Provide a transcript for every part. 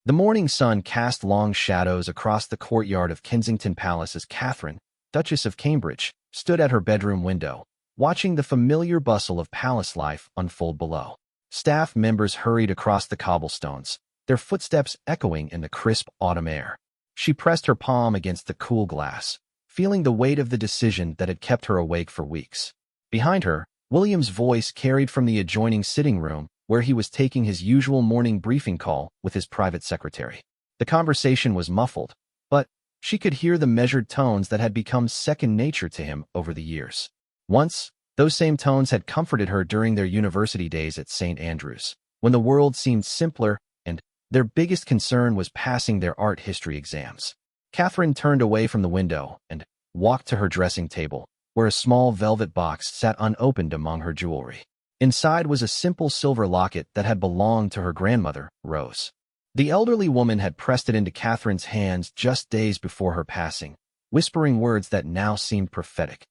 The morning sun cast long shadows across the courtyard of Kensington Palace as Catherine, Duchess of Cambridge, stood at her bedroom window, watching the familiar bustle of palace life unfold below. Staff members hurried across the cobblestones, their footsteps echoing in the crisp autumn air. She pressed her palm against the cool glass, feeling the weight of the decision that had kept her awake for weeks. Behind her, William's voice carried from the adjoining sitting room, where he was taking his usual morning briefing call with his private secretary. The conversation was muffled, but she could hear the measured tones that had become second nature to him over the years. Once, those same tones had comforted her during their university days at St. Andrews, when the world seemed simpler and their biggest concern was passing their art history exams. Catherine turned away from the window and walked to her dressing table, where a small velvet box sat unopened among her jewelry. Inside was a simple silver locket that had belonged to her grandmother, Rose. The elderly woman had pressed it into Catherine's hands just days before her passing, whispering words that now seemed prophetic.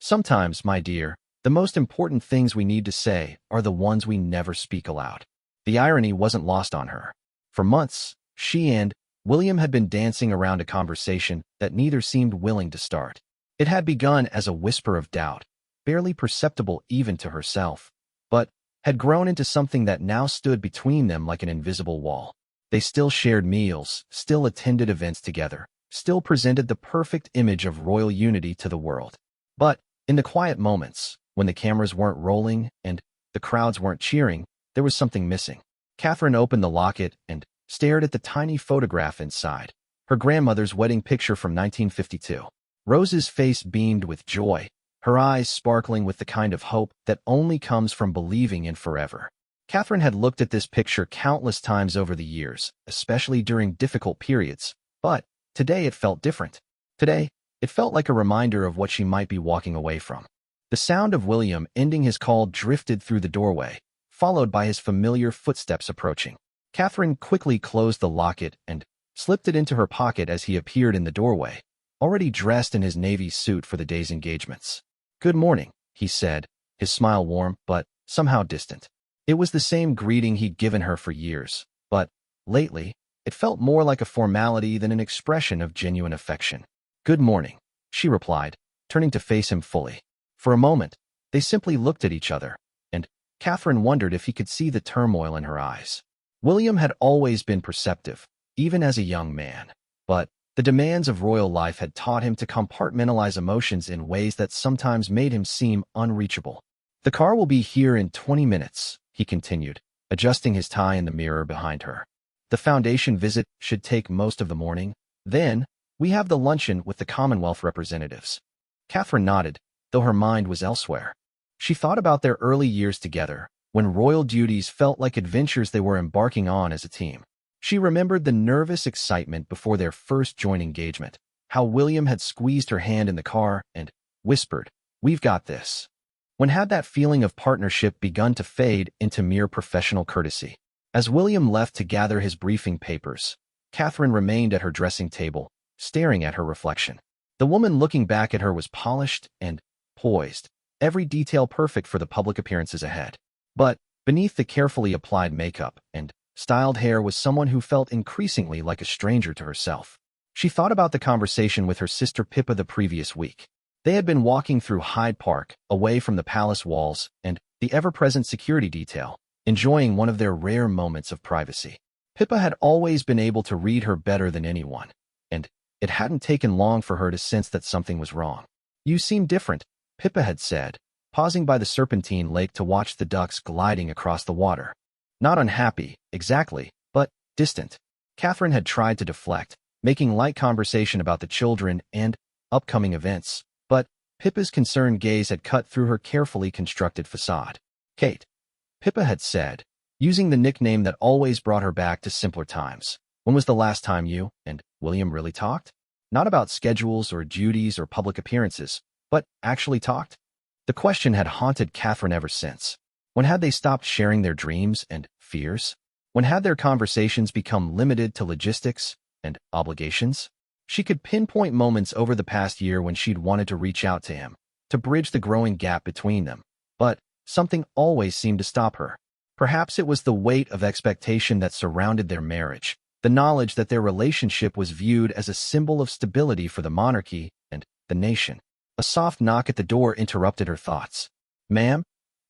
"Sometimes, my dear, the most important things we need to say are the ones we never speak aloud." The irony wasn't lost on her. For months, she and William had been dancing around a conversation that neither seemed willing to start. It had begun as a whisper of doubt, barely perceptible even to herself, but had grown into something that now stood between them like an invisible wall. They still shared meals, still attended events together, still presented the perfect image of royal unity to the world. But in the quiet moments, when the cameras weren't rolling and the crowds weren't cheering, there was something missing. Catherine opened the locket and stared at the tiny photograph inside, her grandmother's wedding picture from 1952. Rose's face beamed with joy, her eyes sparkling with the kind of hope that only comes from believing in forever. Catherine had looked at this picture countless times over the years, especially during difficult periods, but today it felt different. Today, it felt like a reminder of what she might be walking away from. The sound of William ending his call drifted through the doorway, followed by his familiar footsteps approaching. Catherine quickly closed the locket and slipped it into her pocket as he appeared in the doorway, already dressed in his navy suit for the day's engagements. "Good morning," he said, his smile warm but somehow distant. It was the same greeting he'd given her for years, but lately, it felt more like a formality than an expression of genuine affection. "Good morning," she replied, turning to face him fully. For a moment, they simply looked at each other, and Catherine wondered if he could see the turmoil in her eyes. William had always been perceptive, even as a young man, but the demands of royal life had taught him to compartmentalize emotions in ways that sometimes made him seem unreachable. "The car will be here in 20 minutes, he continued, adjusting his tie in the mirror behind her. "The foundation visit should take most of the morning. Then, we have the luncheon with the Commonwealth representatives." Catherine nodded, though her mind was elsewhere. She thought about their early years together, when royal duties felt like adventures they were embarking on as a team. She remembered the nervous excitement before their first joint engagement, how William had squeezed her hand in the car and whispered, "We've got this." When had that feeling of partnership begun to fade into mere professional courtesy? As William left to gather his briefing papers, Catherine remained at her dressing table, staring at her reflection. The woman looking back at her was polished and poised, every detail perfect for the public appearances ahead. But beneath the carefully applied makeup and styled hair was someone who felt increasingly like a stranger to herself. She thought about the conversation with her sister Pippa the previous week. They had been walking through Hyde Park, away from the palace walls and the ever-present security detail, enjoying one of their rare moments of privacy. Pippa had always been able to read her better than anyone, and it hadn't taken long for her to sense that something was wrong. "You seem different," Pippa had said, pausing by the Serpentine Lake to watch the ducks gliding across the water. Not unhappy, exactly, but distant. Catherine had tried to deflect, making light conversation about the children and upcoming events, but Pippa's concerned gaze had cut through her carefully constructed facade. "Kate," Pippa had said, using the nickname that always brought her back to simpler times. "When was the last time you and William really talked? Not about schedules or duties or public appearances, but actually talked?" The question had haunted Catherine ever since. When had they stopped sharing their dreams and fears? When had their conversations become limited to logistics and obligations? She could pinpoint moments over the past year when she'd wanted to reach out to him, to bridge the growing gap between them, but something always seemed to stop her. Perhaps it was the weight of expectation that surrounded their marriage, The knowledge that their relationship was viewed as a symbol of stability for the monarchy and the nation. A soft knock at the door interrupted her thoughts. "Ma'am?"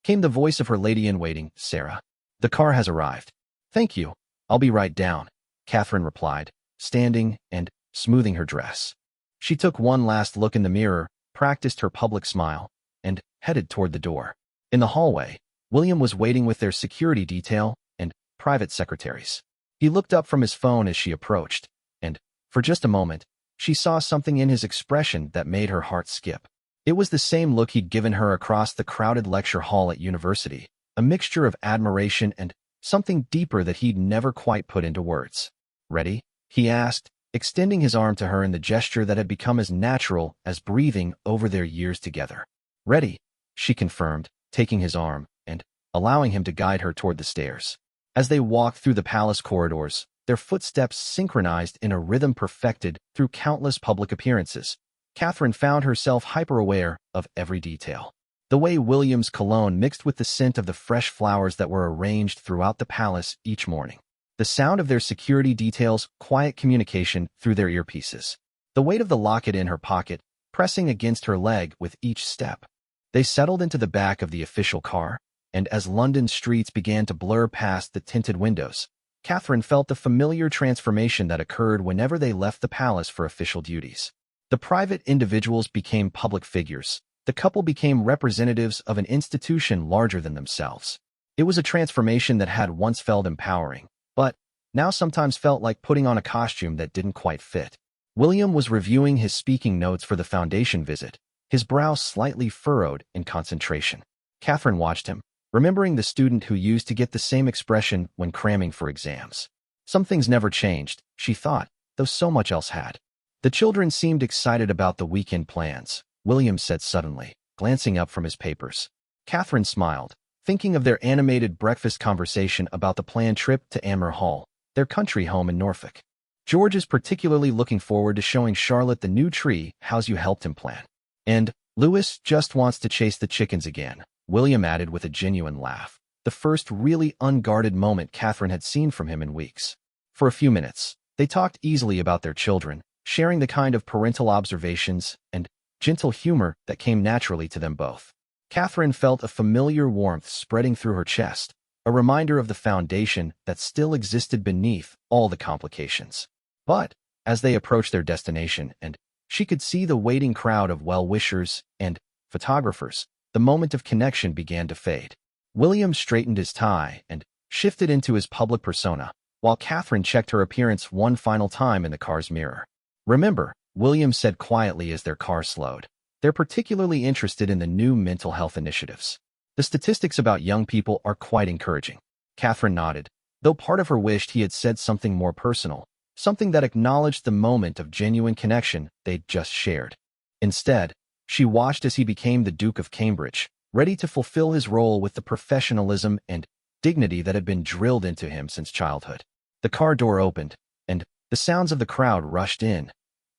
came the voice of her lady-in-waiting, Sarah. "The car has arrived." "Thank you. I'll be right down," Catherine replied, standing and smoothing her dress. She took one last look in the mirror, practiced her public smile, and headed toward the door. In the hallway, William was waiting with their security detail and private secretaries. He looked up from his phone as she approached, and, for just a moment, she saw something in his expression that made her heart skip. It was the same look he'd given her across the crowded lecture hall at university, a mixture of admiration and something deeper that he'd never quite put into words. "Ready?" he asked, extending his arm to her in the gesture that had become as natural as breathing over their years together. "Ready," she confirmed, taking his arm and allowing him to guide her toward the stairs. As they walked through the palace corridors, their footsteps synchronized in a rhythm perfected through countless public appearances. Catherine found herself hyper-aware of every detail. The way William's cologne mixed with the scent of the fresh flowers that were arranged throughout the palace each morning. The sound of their security details' quiet communication through their earpieces. The weight of the locket in her pocket, pressing against her leg with each step. They settled into the back of the official car, and as London's streets began to blur past the tinted windows, Catherine felt the familiar transformation that occurred whenever they left the palace for official duties. The private individuals became public figures. The couple became representatives of an institution larger than themselves. It was a transformation that had once felt empowering, but now sometimes felt like putting on a costume that didn't quite fit. William was reviewing his speaking notes for the foundation visit, his brow slightly furrowed in concentration. Catherine watched him, remembering the student who used to get the same expression when cramming for exams. Some things never changed, she thought, though so much else had. The children seemed excited about the weekend plans, William said suddenly, glancing up from his papers. Catherine smiled, thinking of their animated breakfast conversation about the planned trip to Amer Hall, their country home in Norfolk. "George is particularly looking forward to showing Charlotte the new tree house you helped him plan. And Louis just wants to chase the chickens again," William added with a genuine laugh, the first really unguarded moment Catherine had seen from him in weeks. For a few minutes, they talked easily about their children, sharing the kind of parental observations and gentle humor that came naturally to them both. Catherine felt a familiar warmth spreading through her chest, a reminder of the foundation that still existed beneath all the complications. But, as they approached their destination and she could see the waiting crowd of well-wishers and photographers, the moment of connection began to fade. William straightened his tie and shifted into his public persona, while Catherine checked her appearance one final time in the car's mirror. "Remember," William said quietly as their car slowed, "they're particularly interested in the new mental health initiatives. The statistics about young people are quite encouraging." Catherine nodded, though part of her wished he had said something more personal, something that acknowledged the moment of genuine connection they'd just shared. Instead, she watched as he became the Duke of Cambridge, ready to fulfill his role with the professionalism and dignity that had been drilled into him since childhood. The car door opened, and the sounds of the crowd rushed in.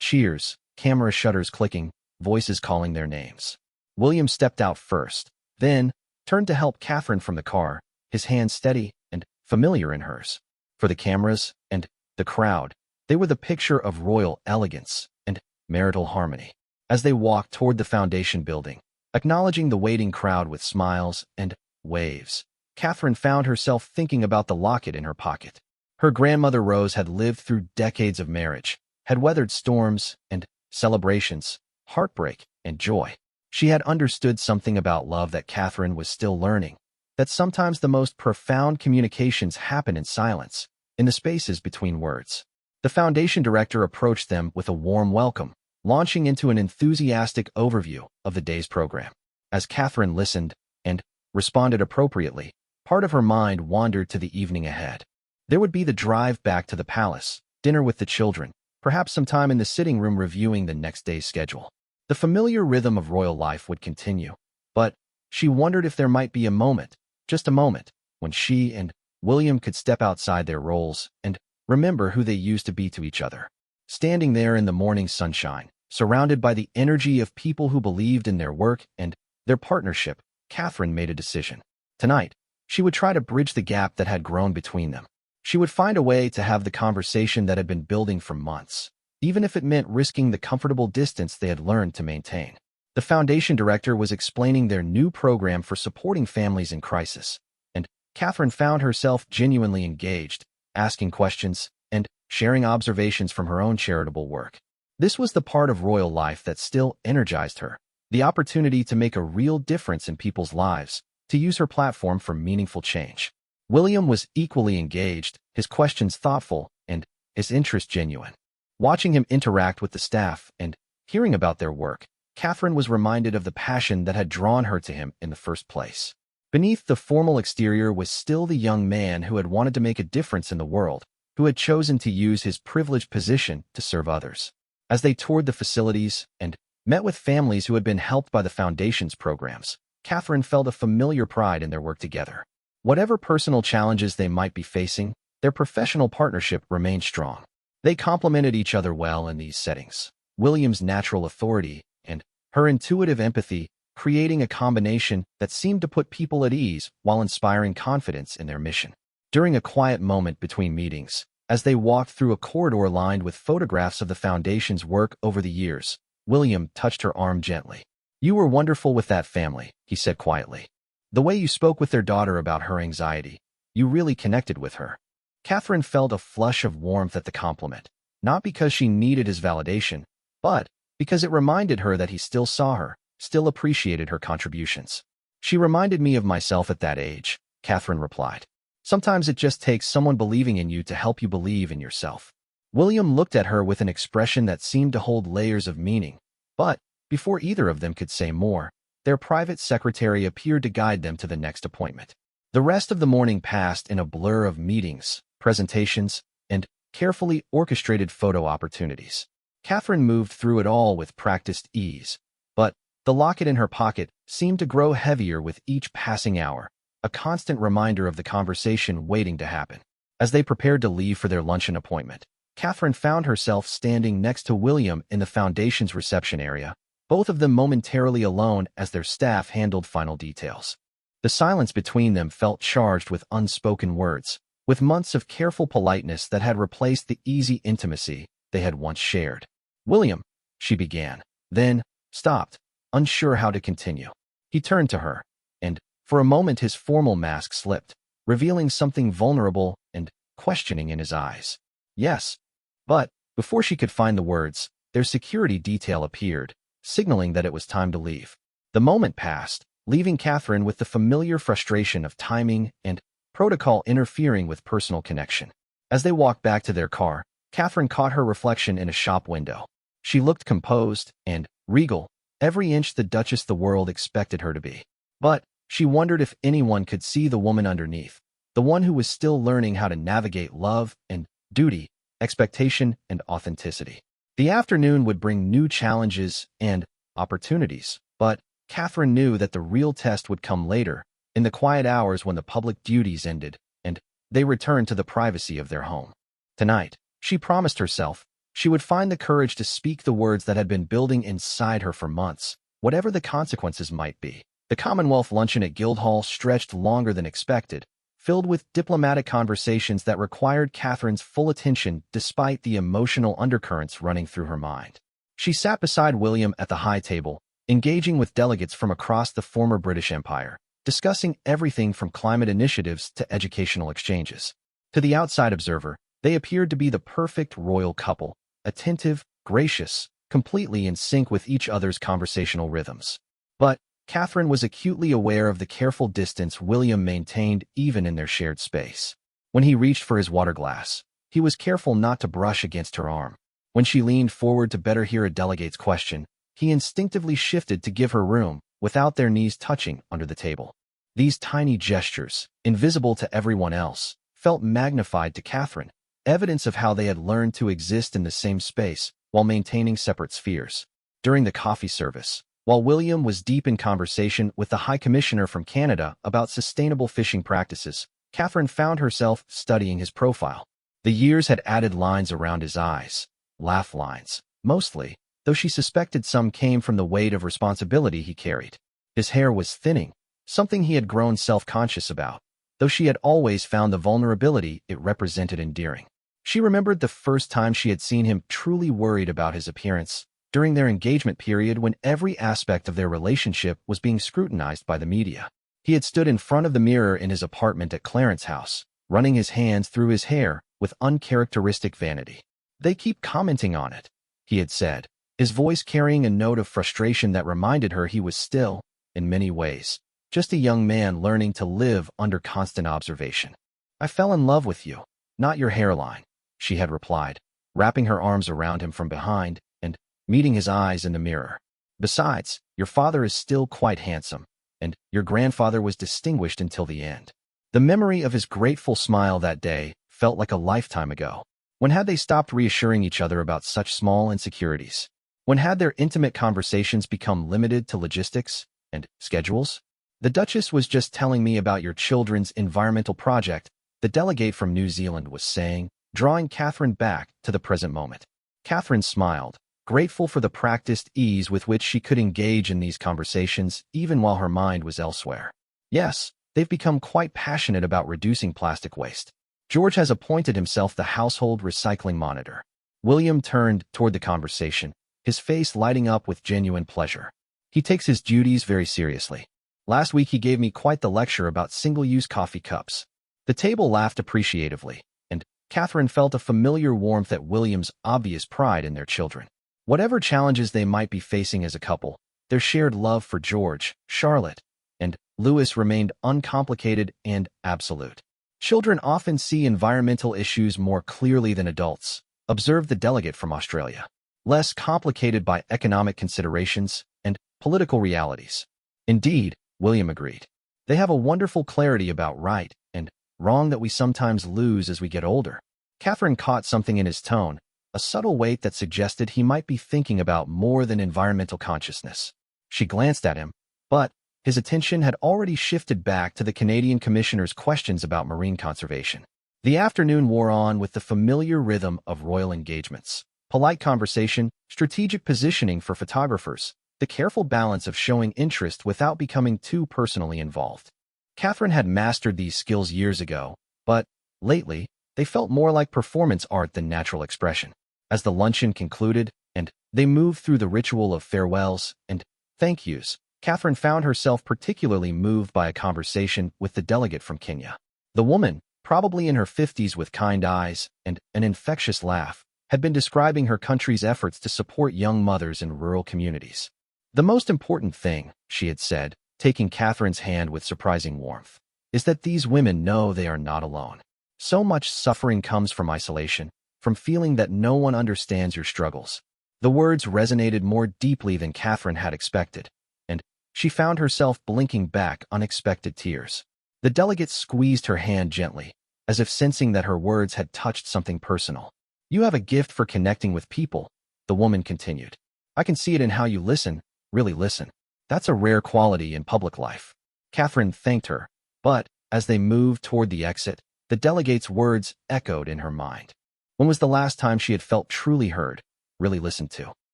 Cheers, camera shutters clicking, voices calling their names. William stepped out first, then turned to help Catherine from the car, his hand steady and familiar in hers. For the cameras and the crowd, they were the picture of royal elegance and marital harmony. As they walked toward the foundation building, acknowledging the waiting crowd with smiles and waves, Catherine found herself thinking about the locket in her pocket. Her grandmother Rose had lived through decades of marriage, had weathered storms and celebrations, heartbreak and joy. She had understood something about love that Catherine was still learning, that sometimes the most profound communications happen in silence, in the spaces between words. The foundation director approached them with a warm welcome, launching into an enthusiastic overview of the day's program. As Catherine listened and responded appropriately, part of her mind wandered to the evening ahead. There would be the drive back to the palace, dinner with the children, perhaps some time in the sitting room reviewing the next day's schedule. The familiar rhythm of royal life would continue, but she wondered if there might be a moment, just a moment, when she and William could step outside their roles and remember who they used to be to each other. Standing there in the morning sunshine, surrounded by the energy of people who believed in their work and their partnership, Catherine made a decision. Tonight, she would try to bridge the gap that had grown between them. She would find a way to have the conversation that had been building for months, even if it meant risking the comfortable distance they had learned to maintain. The foundation director was explaining their new program for supporting families in crisis, and Catherine found herself genuinely engaged, asking questions and sharing observations from her own charitable work. This was the part of royal life that still energized her, the opportunity to make a real difference in people's lives, to use her platform for meaningful change. William was equally engaged, his questions thoughtful, and his interest genuine. Watching him interact with the staff and hearing about their work, Catherine was reminded of the passion that had drawn her to him in the first place. Beneath the formal exterior was still the young man who had wanted to make a difference in the world, who had chosen to use his privileged position to serve others. As they toured the facilities and met with families who had been helped by the Foundation's programs, Catherine felt a familiar pride in their work together. Whatever personal challenges they might be facing, their professional partnership remained strong. They complemented each other well in these settings. William's natural authority and her intuitive empathy, creating a combination that seemed to put people at ease while inspiring confidence in their mission. During a quiet moment between meetings, as they walked through a corridor lined with photographs of the Foundation's work over the years, William touched her arm gently. "You were wonderful with that family," he said quietly. "The way you spoke with their daughter about her anxiety, you really connected with her." Catherine felt a flush of warmth at the compliment, not because she needed his validation, but because it reminded her that he still saw her, still appreciated her contributions. "She reminded me of myself at that age," Catherine replied. "Sometimes it just takes someone believing in you to help you believe in yourself." William looked at her with an expression that seemed to hold layers of meaning, but before either of them could say more, their private secretary appeared to guide them to the next appointment. The rest of the morning passed in a blur of meetings, presentations, and carefully orchestrated photo opportunities. Catherine moved through it all with practiced ease, but the locket in her pocket seemed to grow heavier with each passing hour, a constant reminder of the conversation waiting to happen. As they prepared to leave for their luncheon appointment, Catherine found herself standing next to William in the Foundation's reception area, both of them momentarily alone as their staff handled final details. The silence between them felt charged with unspoken words, with months of careful politeness that had replaced the easy intimacy they had once shared. "William," she began, then stopped, unsure how to continue. He turned to her, and for a moment his formal mask slipped, revealing something vulnerable and questioning in his eyes. "Yes." But before she could find the words, their security detail appeared, signaling that it was time to leave. The moment passed, leaving Catherine with the familiar frustration of timing and protocol interfering with personal connection. As they walked back to their car, Catherine caught her reflection in a shop window. She looked composed and regal, every inch the Duchess the world expected her to be. But she wondered if anyone could see the woman underneath, the one who was still learning how to navigate love and duty, expectation and authenticity. The afternoon would bring new challenges and opportunities, but Catherine knew that the real test would come later, in the quiet hours when the public duties ended and they returned to the privacy of their home. Tonight, she promised herself, she would find the courage to speak the words that had been building inside her for months, whatever the consequences might be. The Commonwealth luncheon at Guildhall stretched longer than expected, filled with diplomatic conversations that required Catherine's full attention despite the emotional undercurrents running through her mind. She sat beside William at the high table, engaging with delegates from across the former British Empire, discussing everything from climate initiatives to educational exchanges. To the outside observer, they appeared to be the perfect royal couple, attentive, gracious, completely in sync with each other's conversational rhythms. But Catherine was acutely aware of the careful distance William maintained even in their shared space. When he reached for his water glass, he was careful not to brush against her arm. When she leaned forward to better hear a delegate's question, he instinctively shifted to give her room, without their knees touching under the table. These tiny gestures, invisible to everyone else, felt magnified to Catherine, evidence of how they had learned to exist in the same space while maintaining separate spheres. During the coffee service, while William was deep in conversation with the High Commissioner from Canada about sustainable fishing practices, Catherine found herself studying his profile. The years had added lines around his eyes, laugh lines, mostly, though she suspected some came from the weight of responsibility he carried. His hair was thinning, something he had grown self-conscious about, though she had always found the vulnerability it represented endearing. She remembered the first time she had seen him truly worried about his appearance, during their engagement period when every aspect of their relationship was being scrutinized by the media. He had stood in front of the mirror in his apartment at Clarence's house, running his hands through his hair with uncharacteristic vanity. "They keep commenting on it," he had said, his voice carrying a note of frustration that reminded her he was still, in many ways, just a young man learning to live under constant observation. "I fell in love with you, not your hairline," she had replied, wrapping her arms around him from behind and meeting his eyes in the mirror. "Besides, your father is still quite handsome, and your grandfather was distinguished until the end." The memory of his grateful smile that day felt like a lifetime ago. When had they stopped reassuring each other about such small insecurities? When had their intimate conversations become limited to logistics and schedules? "The Duchess was just telling me about your children's environmental project," the delegate from New Zealand was saying, drawing Catherine back to the present moment. Catherine smiled, grateful for the practiced ease with which she could engage in these conversations even while her mind was elsewhere. "Yes, they've become quite passionate about reducing plastic waste. George has appointed himself the household recycling monitor." William turned toward the conversation, his face lighting up with genuine pleasure. "He takes his duties very seriously. Last week he gave me quite the lecture about single-use coffee cups." The table laughed appreciatively, and Catherine felt a familiar warmth at William's obvious pride in their children. Whatever challenges they might be facing as a couple, their shared love for George, Charlotte, and Louis remained uncomplicated and absolute. "Children often see environmental issues more clearly than adults," observed the delegate from Australia. "Less complicated by economic considerations and political realities." "Indeed," William agreed. "They have a wonderful clarity about right and wrong that we sometimes lose as we get older." Catherine caught something in his tone, a subtle weight that suggested he might be thinking about more than environmental consciousness. She glanced at him, but his attention had already shifted back to the Canadian Commissioner's questions about marine conservation. The afternoon wore on with the familiar rhythm of royal engagements. Polite conversation, strategic positioning for photographers, the careful balance of showing interest without becoming too personally involved. Catherine had mastered these skills years ago, but, lately, they felt more like performance art than natural expression. As the luncheon concluded, and they moved through the ritual of farewells and thank yous, Catherine found herself particularly moved by a conversation with the delegate from Kenya. The woman, probably in her 50s with kind eyes and an infectious laugh, had been describing her country's efforts to support young mothers in rural communities. "The most important thing," she had said, taking Catherine's hand with surprising warmth, "is that these women know they are not alone. So much suffering comes from isolation, from feeling that no one understands your struggles." The words resonated more deeply than Catherine had expected, and she found herself blinking back unexpected tears. The delegate squeezed her hand gently, as if sensing that her words had touched something personal. "You have a gift for connecting with people," the woman continued. "I can see it in how you listen, really listen. That's a rare quality in public life." Catherine thanked her, but, as they moved toward the exit, the delegate's words echoed in her mind. When was the last time she had felt truly heard, really listened to?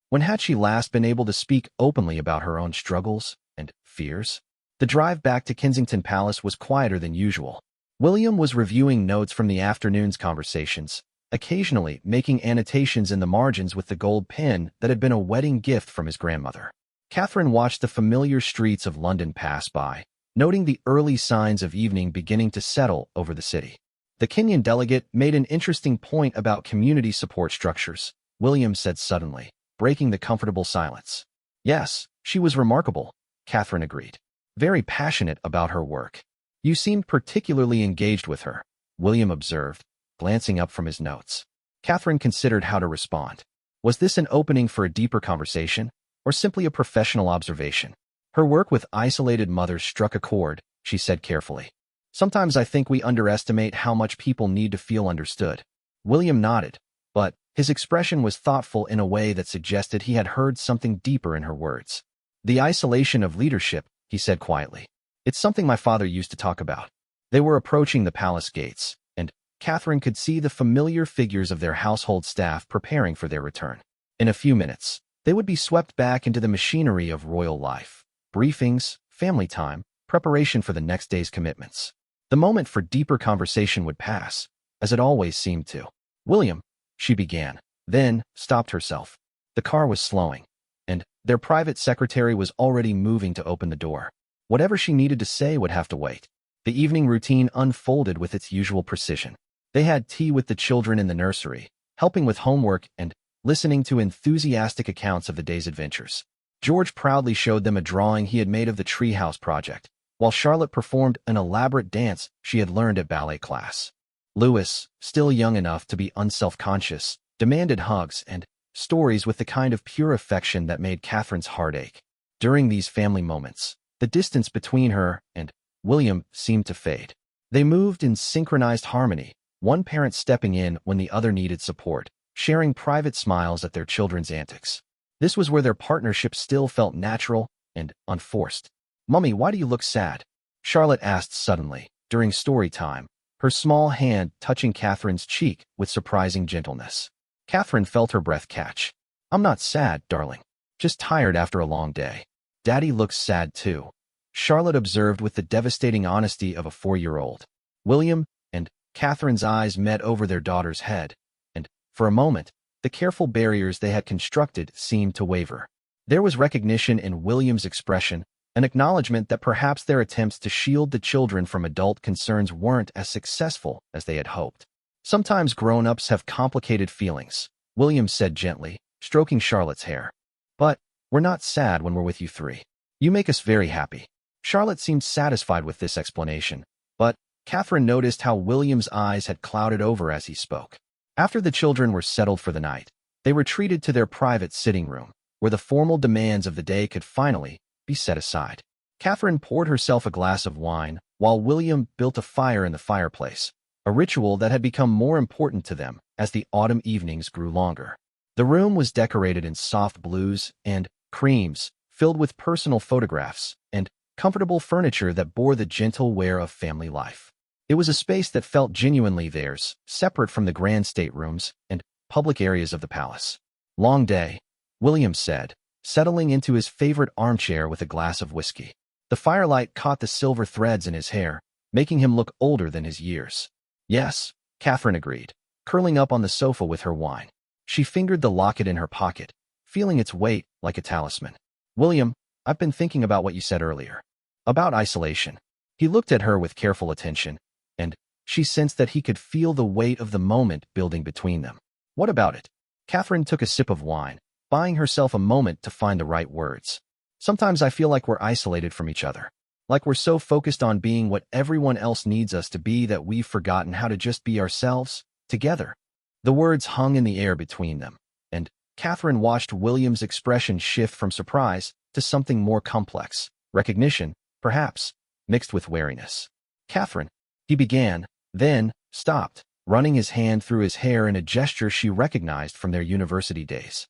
When had she last been able to speak openly about her own struggles and fears? The drive back to Kensington Palace was quieter than usual. William was reviewing notes from the afternoon's conversations, occasionally making annotations in the margins with the gold pen that had been a wedding gift from his grandmother. Catherine watched the familiar streets of London pass by, noting the early signs of evening beginning to settle over the city. The Kenyan delegate made an interesting point about community support structures, William said suddenly, breaking the comfortable silence. "Yes, she was remarkable," Catherine agreed. "Very passionate about her work." "You seemed particularly engaged with her," William observed, glancing up from his notes. Catherine considered how to respond. Was this an opening for a deeper conversation, or simply a professional observation? Her work with isolated mothers struck a chord, she said carefully. "Sometimes I think we underestimate how much people need to feel understood." William nodded, but his expression was thoughtful in a way that suggested he had heard something deeper in her words. "The isolation of leadership," he said quietly. "It's something my father used to talk about." They were approaching the palace gates, and Catherine could see the familiar figures of their household staff preparing for their return. In a few minutes, they would be swept back into the machinery of royal life. Briefings, family time, preparation for the next day's commitments. The moment for deeper conversation would pass, as it always seemed to. William, she began, then stopped herself. The car was slowing, and their private secretary was already moving to open the door. Whatever she needed to say would have to wait. The evening routine unfolded with its usual precision. They had tea with the children in the nursery, helping with homework and listening to enthusiastic accounts of the day's adventures. George proudly showed them a drawing he had made of the treehouse project, while Charlotte performed an elaborate dance she had learned at ballet class. Louis, still young enough to be unself-conscious, demanded hugs and stories with the kind of pure affection that made Catherine's heart ache. During these family moments, the distance between her and William seemed to fade. They moved in synchronized harmony, one parent stepping in when the other needed support, sharing private smiles at their children's antics. This was where their partnership still felt natural and unforced. "Mummy, why do you look sad?" Charlotte asked suddenly, during story time, her small hand touching Catherine's cheek with surprising gentleness. Catherine felt her breath catch. "I'm not sad, darling. Just tired after a long day." "Daddy looks sad too," Charlotte observed with the devastating honesty of a 4-year-old. William and Catherine's eyes met over their daughter's head, and, for a moment, the careful barriers they had constructed seemed to waver. There was recognition in William's expression, an acknowledgement that perhaps their attempts to shield the children from adult concerns weren't as successful as they had hoped. "Sometimes grown-ups have complicated feelings," William said gently, stroking Charlotte's hair. "But we're not sad when we're with you three. You make us very happy." Charlotte seemed satisfied with this explanation, but Catherine noticed how William's eyes had clouded over as he spoke. After the children were settled for the night, they retreated to their private sitting room, where the formal demands of the day could finally be set aside. Catherine poured herself a glass of wine, while William built a fire in the fireplace, a ritual that had become more important to them as the autumn evenings grew longer. The room was decorated in soft blues and creams, filled with personal photographs and comfortable furniture that bore the gentle wear of family life. It was a space that felt genuinely theirs, separate from the grand staterooms and public areas of the palace. "Long day," William said, settling into his favorite armchair with a glass of whiskey. The firelight caught the silver threads in his hair, making him look older than his years. "Yes," Catherine agreed, curling up on the sofa with her wine. She fingered the locket in her pocket, feeling its weight like a talisman. "William, I've been thinking about what you said earlier. About isolation." He looked at her with careful attention, and she sensed that he could feel the weight of the moment building between them. "What about it?" Catherine took a sip of wine, buying herself a moment to find the right words. "Sometimes I feel like we're isolated from each other. Like we're so focused on being what everyone else needs us to be that we've forgotten how to just be ourselves, together." The words hung in the air between them, and Catherine watched William's expression shift from surprise to something more complex, recognition, perhaps, mixed with wariness. "Catherine," he began, then stopped, running his hand through his hair in a gesture she recognized from their university days.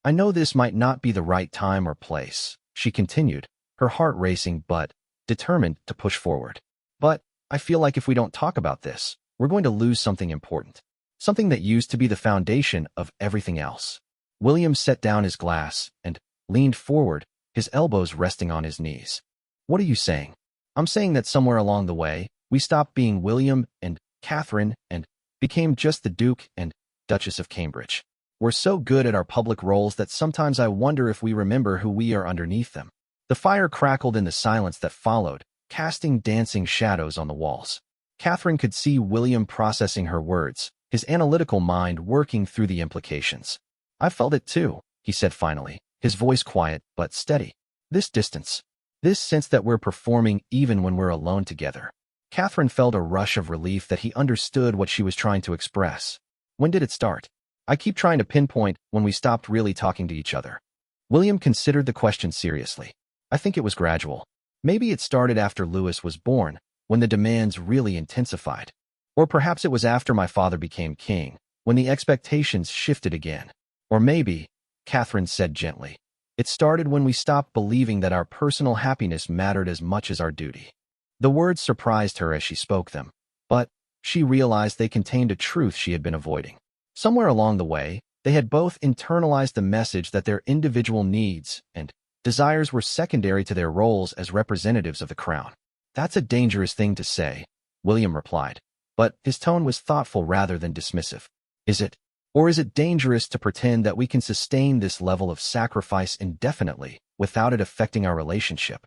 "I know this might not be the right time or place," she continued, her heart racing but determined to push forward. "But I feel like if we don't talk about this, we're going to lose something important. Something that used to be the foundation of everything else." William set down his glass and leaned forward, his elbows resting on his knees. "What are you saying?" "I'm saying that somewhere along the way, we stopped being William and Catherine and became just the Duke and Duchess of Cambridge. We're so good at our public roles that sometimes I wonder if we remember who we are underneath them." The fire crackled in the silence that followed, casting dancing shadows on the walls. Catherine could see William processing her words, his analytical mind working through the implications. "I felt it too," he said finally, his voice quiet but steady. "This distance. This sense that we're performing even when we're alone together." Catherine felt a rush of relief that he understood what she was trying to express. "When did it start?" "I keep trying to pinpoint when we stopped really talking to each other." William considered the question seriously. "I think it was gradual. Maybe it started after Louis was born, when the demands really intensified. Or perhaps it was after my father became king, when the expectations shifted again. Or maybe," Catherine said gently, "it started when we stopped believing that our personal happiness mattered as much as our duty." The words surprised her as she spoke them, but she realized they contained a truth she had been avoiding. Somewhere along the way, they had both internalized the message that their individual needs and desires were secondary to their roles as representatives of the crown. "That's a dangerous thing to say," William replied, but his tone was thoughtful rather than dismissive. Is it? Or is it dangerous to pretend that we can sustain this level of sacrifice indefinitely without it affecting our relationship?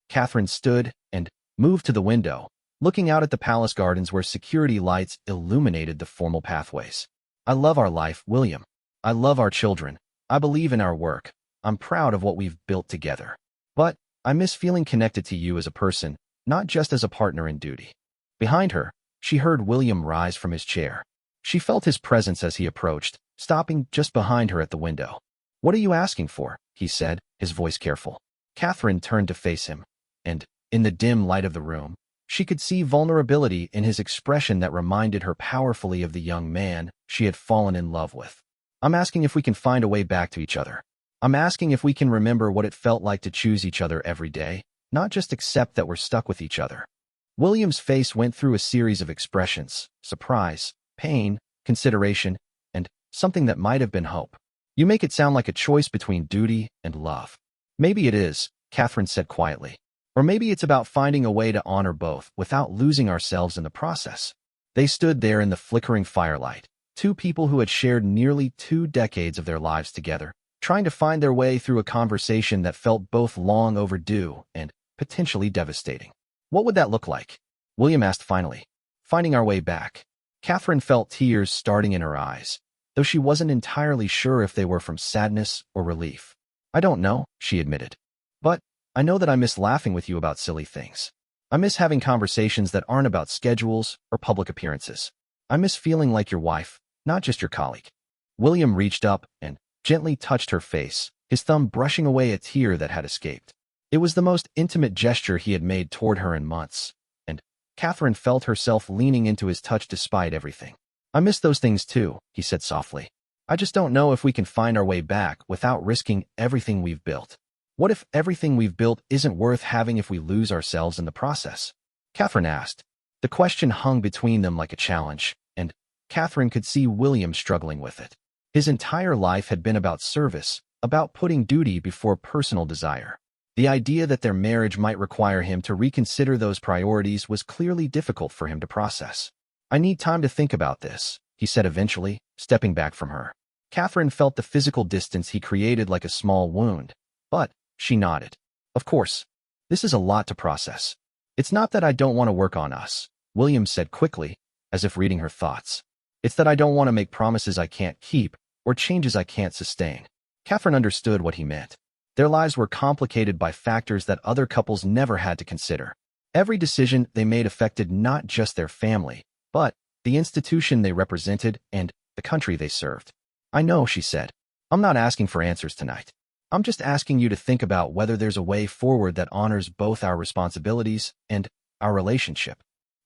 Catherine stood and moved to the window, looking out at the palace gardens where security lights illuminated the formal pathways. I love our life, William. I love our children. I believe in our work. I'm proud of what we've built together. But I miss feeling connected to you as a person, not just as a partner in duty. Behind her, she heard William rise from his chair. She felt his presence as he approached, stopping just behind her at the window. What are you asking for? He said, his voice careful. Catherine turned to face him, and, in the dim light of the room, she could see vulnerability in his expression that reminded her powerfully of the young man she had fallen in love with. I'm asking if we can find a way back to each other. I'm asking if we can remember what it felt like to choose each other every day, not just accept that we're stuck with each other. William's face went through a series of expressions: surprise, pain, consideration, and something that might have been hope. You make it sound like a choice between duty and love. Maybe it is, Catherine said quietly. Or maybe it's about finding a way to honor both without losing ourselves in the process. They stood there in the flickering firelight, two people who had shared nearly 2 decades of their lives together, trying to find their way through a conversation that felt both long overdue and potentially devastating. What would that look like? William asked finally. Finding our way back. Catherine felt tears starting in her eyes, though she wasn't entirely sure if they were from sadness or relief. I don't know, she admitted. But I know that I miss laughing with you about silly things. I miss having conversations that aren't about schedules or public appearances. I miss feeling like your wife, not just your colleague. William reached up and gently touched her face, his thumb brushing away a tear that had escaped. It was the most intimate gesture he had made toward her in months, and Catherine felt herself leaning into his touch despite everything. I miss those things too, he said softly. I just don't know if we can find our way back without risking everything we've built. What if everything we've built isn't worth having if we lose ourselves in the process? Catherine asked. The question hung between them like a challenge, and Catherine could see William struggling with it. His entire life had been about service, about putting duty before personal desire. The idea that their marriage might require him to reconsider those priorities was clearly difficult for him to process. I need time to think about this, he said eventually, stepping back from her. Catherine felt the physical distance he created like a small wound, but she nodded. Of course. This is a lot to process. It's not that I don't want to work on us, William said quickly, as if reading her thoughts. It's that I don't want to make promises I can't keep or changes I can't sustain. Catherine understood what he meant. Their lives were complicated by factors that other couples never had to consider. Every decision they made affected not just their family, but the institution they represented and the country they served. I know, she said. I'm not asking for answers tonight. I'm just asking you to think about whether there's a way forward that honors both our responsibilities and our relationship.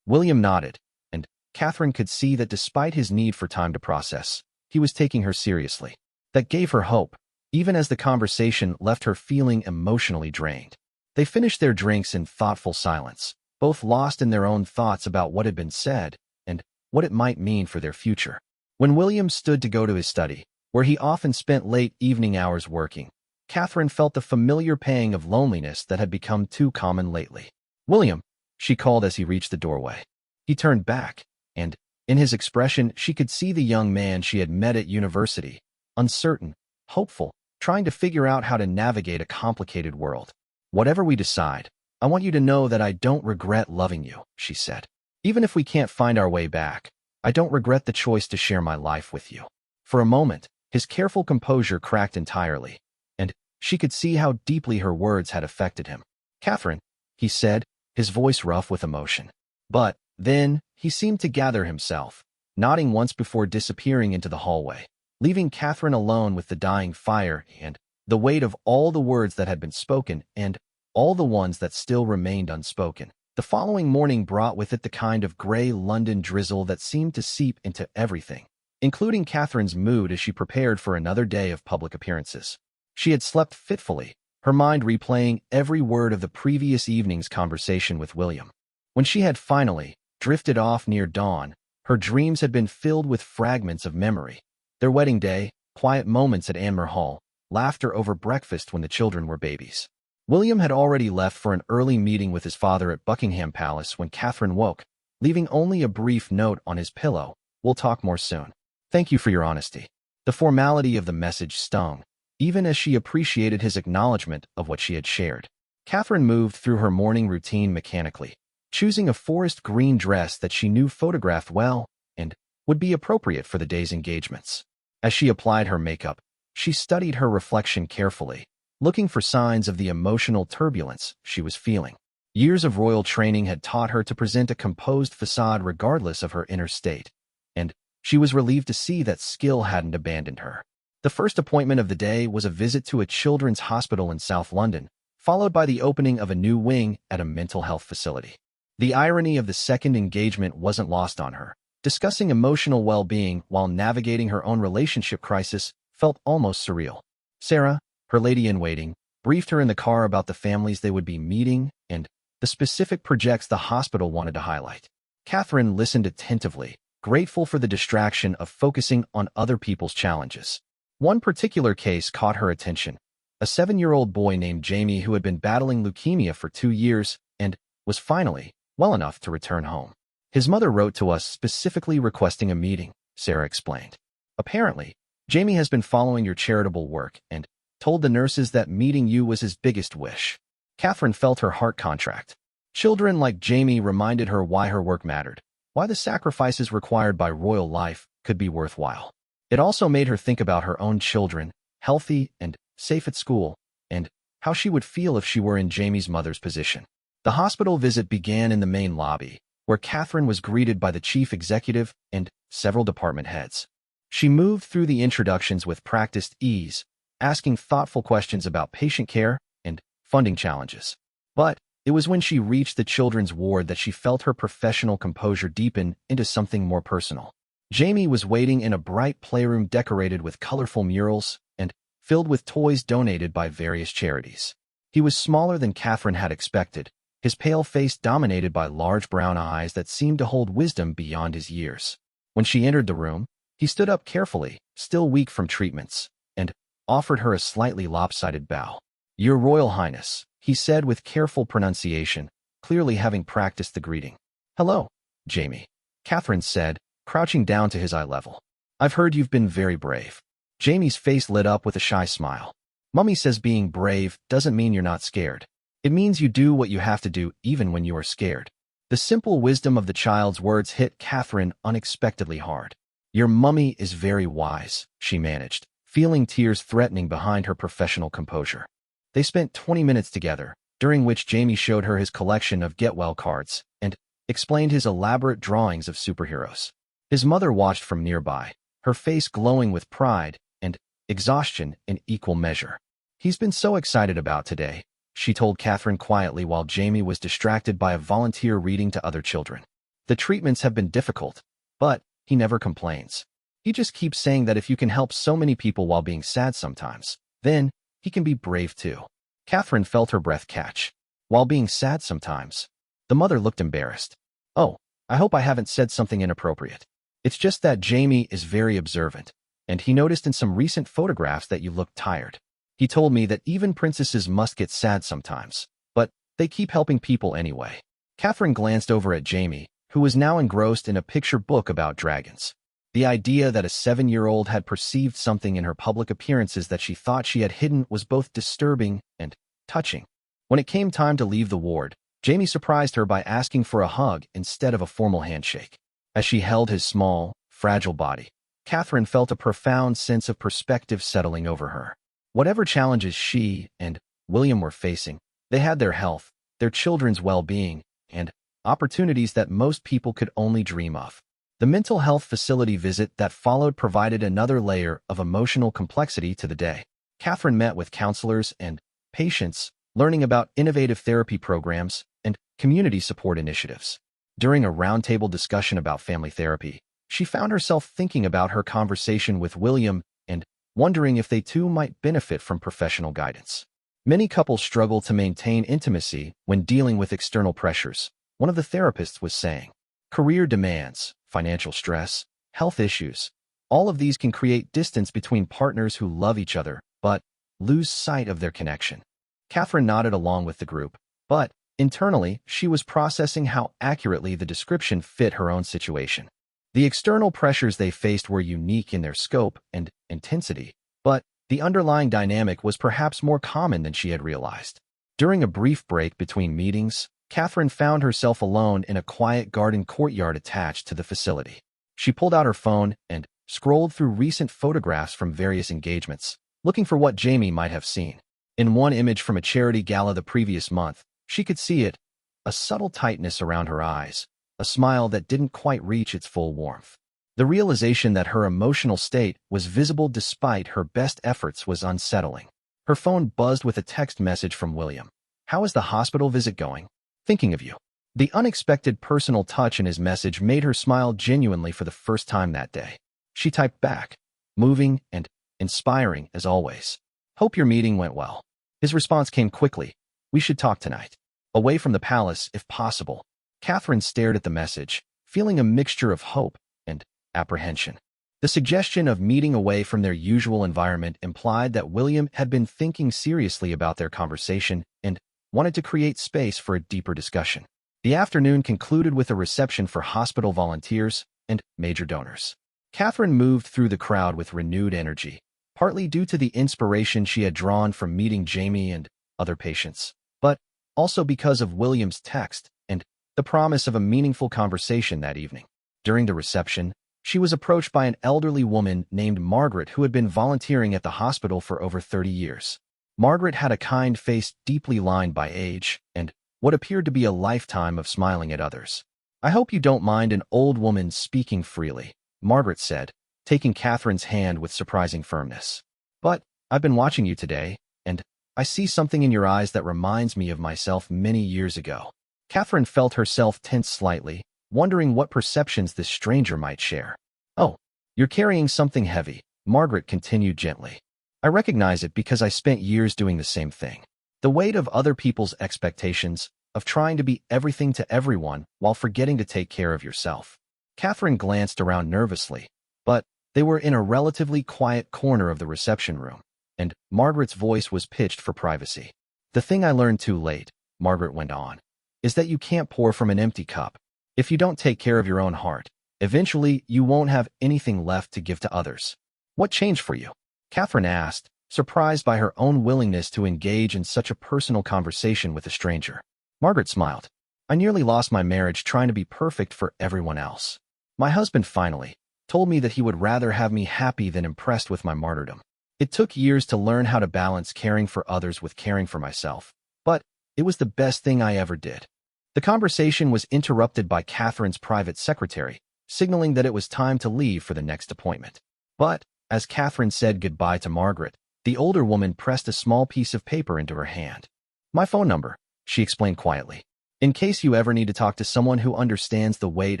William nodded, and Catherine could see that despite his need for time to process, he was taking her seriously. That gave her hope, even as the conversation left her feeling emotionally drained. They finished their drinks in thoughtful silence, both lost in their own thoughts about what had been said and what it might mean for their future. When William stood to go to his study, where he often spent late evening hours working, Catherine felt the familiar pang of loneliness that had become too common lately. William, she called as he reached the doorway. He turned back, and, in his expression, she could see the young man she had met at university, uncertain, hopeful, trying to figure out how to navigate a complicated world. Whatever we decide, I want you to know that I don't regret loving you, she said. Even if we can't find our way back, I don't regret the choice to share my life with you. For a moment, his careful composure cracked entirely, and she could see how deeply her words had affected him. Catherine, he said, his voice rough with emotion. But then he seemed to gather himself, nodding once before disappearing into the hallway, leaving Catherine alone with the dying fire and the weight of all the words that had been spoken and all the ones that still remained unspoken. The following morning brought with it the kind of gray London drizzle that seemed to seep into everything, including Catherine's mood as she prepared for another day of public appearances. She had slept fitfully, her mind replaying every word of the previous evening's conversation with William. When she had finally drifted off near dawn, her dreams had been filled with fragments of memory. Their wedding day, quiet moments at Anmer Hall, laughter over breakfast when the children were babies. William had already left for an early meeting with his father at Buckingham Palace when Catherine woke, leaving only a brief note on his pillow. "We'll talk more soon. Thank you for your honesty." The formality of the message stung, even as she appreciated his acknowledgement of what she had shared. Catherine moved through her morning routine mechanically, choosing a forest green dress that she knew photographed well and would be appropriate for the day's engagements. As she applied her makeup, she studied her reflection carefully, looking for signs of the emotional turbulence she was feeling. Years of royal training had taught her to present a composed facade regardless of her inner state, and she was relieved to see that skill hadn't abandoned her. The first appointment of the day was a visit to a children's hospital in South London, followed by the opening of a new wing at a mental health facility. The irony of the second engagement wasn't lost on her. Discussing emotional well-being while navigating her own relationship crisis felt almost surreal. Sarah, her lady-in-waiting, briefed her in the car about the families they would be meeting and the specific projects the hospital wanted to highlight. Catherine listened attentively, grateful for the distraction of focusing on other people's challenges. One particular case caught her attention: a 7-year-old boy named Jamie who had been battling leukemia for 2 years and was finally well enough to return home. "His mother wrote to us specifically requesting a meeting," Sarah explained. "Apparently, Jamie has been following your charitable work and told the nurses that meeting you was his biggest wish." Catherine felt her heart contract. Children like Jamie reminded her why her work mattered, why the sacrifices required by royal life could be worthwhile. It also made her think about her own children, healthy and safe at school, and how she would feel if she were in Jamie's mother's position. The hospital visit began in the main lobby, where Catherine was greeted by the chief executive and several department heads. She moved through the introductions with practiced ease, asking thoughtful questions about patient care and funding challenges. But it was when she reached the children's ward that she felt her professional composure deepen into something more personal. Jamie was waiting in a bright playroom decorated with colorful murals and filled with toys donated by various charities. He was smaller than Catherine had expected, his pale face dominated by large brown eyes that seemed to hold wisdom beyond his years. When she entered the room, he stood up carefully, still weak from treatments, and offered her a slightly lopsided bow. "Your Royal Highness," he said with careful pronunciation, clearly having practiced the greeting. "Hello, Jamie," Catherine said, crouching down to his eye level. "I've heard you've been very brave." Jamie's face lit up with a shy smile. "Mummy says being brave doesn't mean you're not scared. It means you do what you have to do even when you are scared." The simple wisdom of the child's words hit Catherine unexpectedly hard. "Your mummy is very wise," she managed, feeling tears threatening behind her professional composure. They spent 20 minutes together, during which Jamie showed her his collection of get-well cards and explained his elaborate drawings of superheroes. His mother watched from nearby, her face glowing with pride and exhaustion in equal measure. "He's been so excited about today," she told Catherine quietly while Jamie was distracted by a volunteer reading to other children. "The treatments have been difficult, but he never complains. He just keeps saying that if you can help so many people while being sad sometimes, then he can be brave too." Catherine felt her breath catch. "While being sad sometimes?" The mother looked embarrassed. "Oh, I hope I haven't said something inappropriate. It's just that Jamie is very observant, and he noticed in some recent photographs that you look tired. He told me that even princesses must get sad sometimes, but they keep helping people anyway." Catherine glanced over at Jamie, who was now engrossed in a picture book about dragons. The idea that a 7-year-old had perceived something in her public appearances that she thought she had hidden was both disturbing and touching. When it came time to leave the ward, Jamie surprised her by asking for a hug instead of a formal handshake. As she held his small, fragile body, Catherine felt a profound sense of perspective settling over her. Whatever challenges she and William were facing, they had their health, their children's well-being, and opportunities that most people could only dream of. The mental health facility visit that followed provided another layer of emotional complexity to the day. Catherine met with counselors and patients, learning about innovative therapy programs and community support initiatives. During a roundtable discussion about family therapy, she found herself thinking about her conversation with William and wondering if they too might benefit from professional guidance. Many couples struggle to maintain intimacy when dealing with external pressures, one of the therapists was saying. Career demands, financial stress, health issues, all of these can create distance between partners who love each other but lose sight of their connection. Catherine nodded along with the group, but Internally, she was processing how accurately the description fit her own situation. The external pressures they faced were unique in their scope and intensity, but the underlying dynamic was perhaps more common than she had realized. During a brief break between meetings, Catherine found herself alone in a quiet garden courtyard attached to the facility. She pulled out her phone and scrolled through recent photographs from various engagements, looking for what Jamie might have seen. In one image from a charity gala the previous month, she could see it, a subtle tightness around her eyes, a smile that didn't quite reach its full warmth. The realization that her emotional state was visible despite her best efforts was unsettling. Her phone buzzed with a text message from William. "How is the hospital visit going? Thinking of you." The unexpected personal touch in his message made her smile genuinely for the first time that day. She typed back, "Moving and inspiring as always. Hope your meeting went well." His response came quickly, "We should talk tonight. Away from the palace, if possible." Catherine stared at the message, feeling a mixture of hope and apprehension. The suggestion of meeting away from their usual environment implied that William had been thinking seriously about their conversation and wanted to create space for a deeper discussion. The afternoon concluded with a reception for hospital volunteers and major donors. Catherine moved through the crowd with renewed energy, partly due to the inspiration she had drawn from meeting Jamie and other patients, but also because of William's text and the promise of a meaningful conversation that evening. During the reception, she was approached by an elderly woman named Margaret who had been volunteering at the hospital for over 30 years. Margaret had a kind face deeply lined by age and what appeared to be a lifetime of smiling at others. "I hope you don't mind an old woman speaking freely," Margaret said, taking Catherine's hand with surprising firmness. "But I've been watching you today, and I see something in your eyes that reminds me of myself many years ago." Catherine felt herself tense slightly, wondering what perceptions this stranger might share. "Oh, you're carrying something heavy," Margaret continued gently. "I recognize it because I spent years doing the same thing. The weight of other people's expectations, of trying to be everything to everyone while forgetting to take care of yourself." Catherine glanced around nervously, but they were in a relatively quiet corner of the reception room, and Margaret's voice was pitched for privacy. "The thing I learned too late," Margaret went on, "is that you can't pour from an empty cup. If you don't take care of your own heart, eventually you won't have anything left to give to others." "What changed for you?" Catherine asked, surprised by her own willingness to engage in such a personal conversation with a stranger. Margaret smiled. "I nearly lost my marriage trying to be perfect for everyone else. My husband finally told me that he would rather have me happy than impressed with my martyrdom. It took years to learn how to balance caring for others with caring for myself, but it was the best thing I ever did." The conversation was interrupted by Catherine's private secretary, signaling that it was time to leave for the next appointment. But, as Catherine said goodbye to Margaret, the older woman pressed a small piece of paper into her hand. "My phone number," she explained quietly, "in case you ever need to talk to someone who understands the weight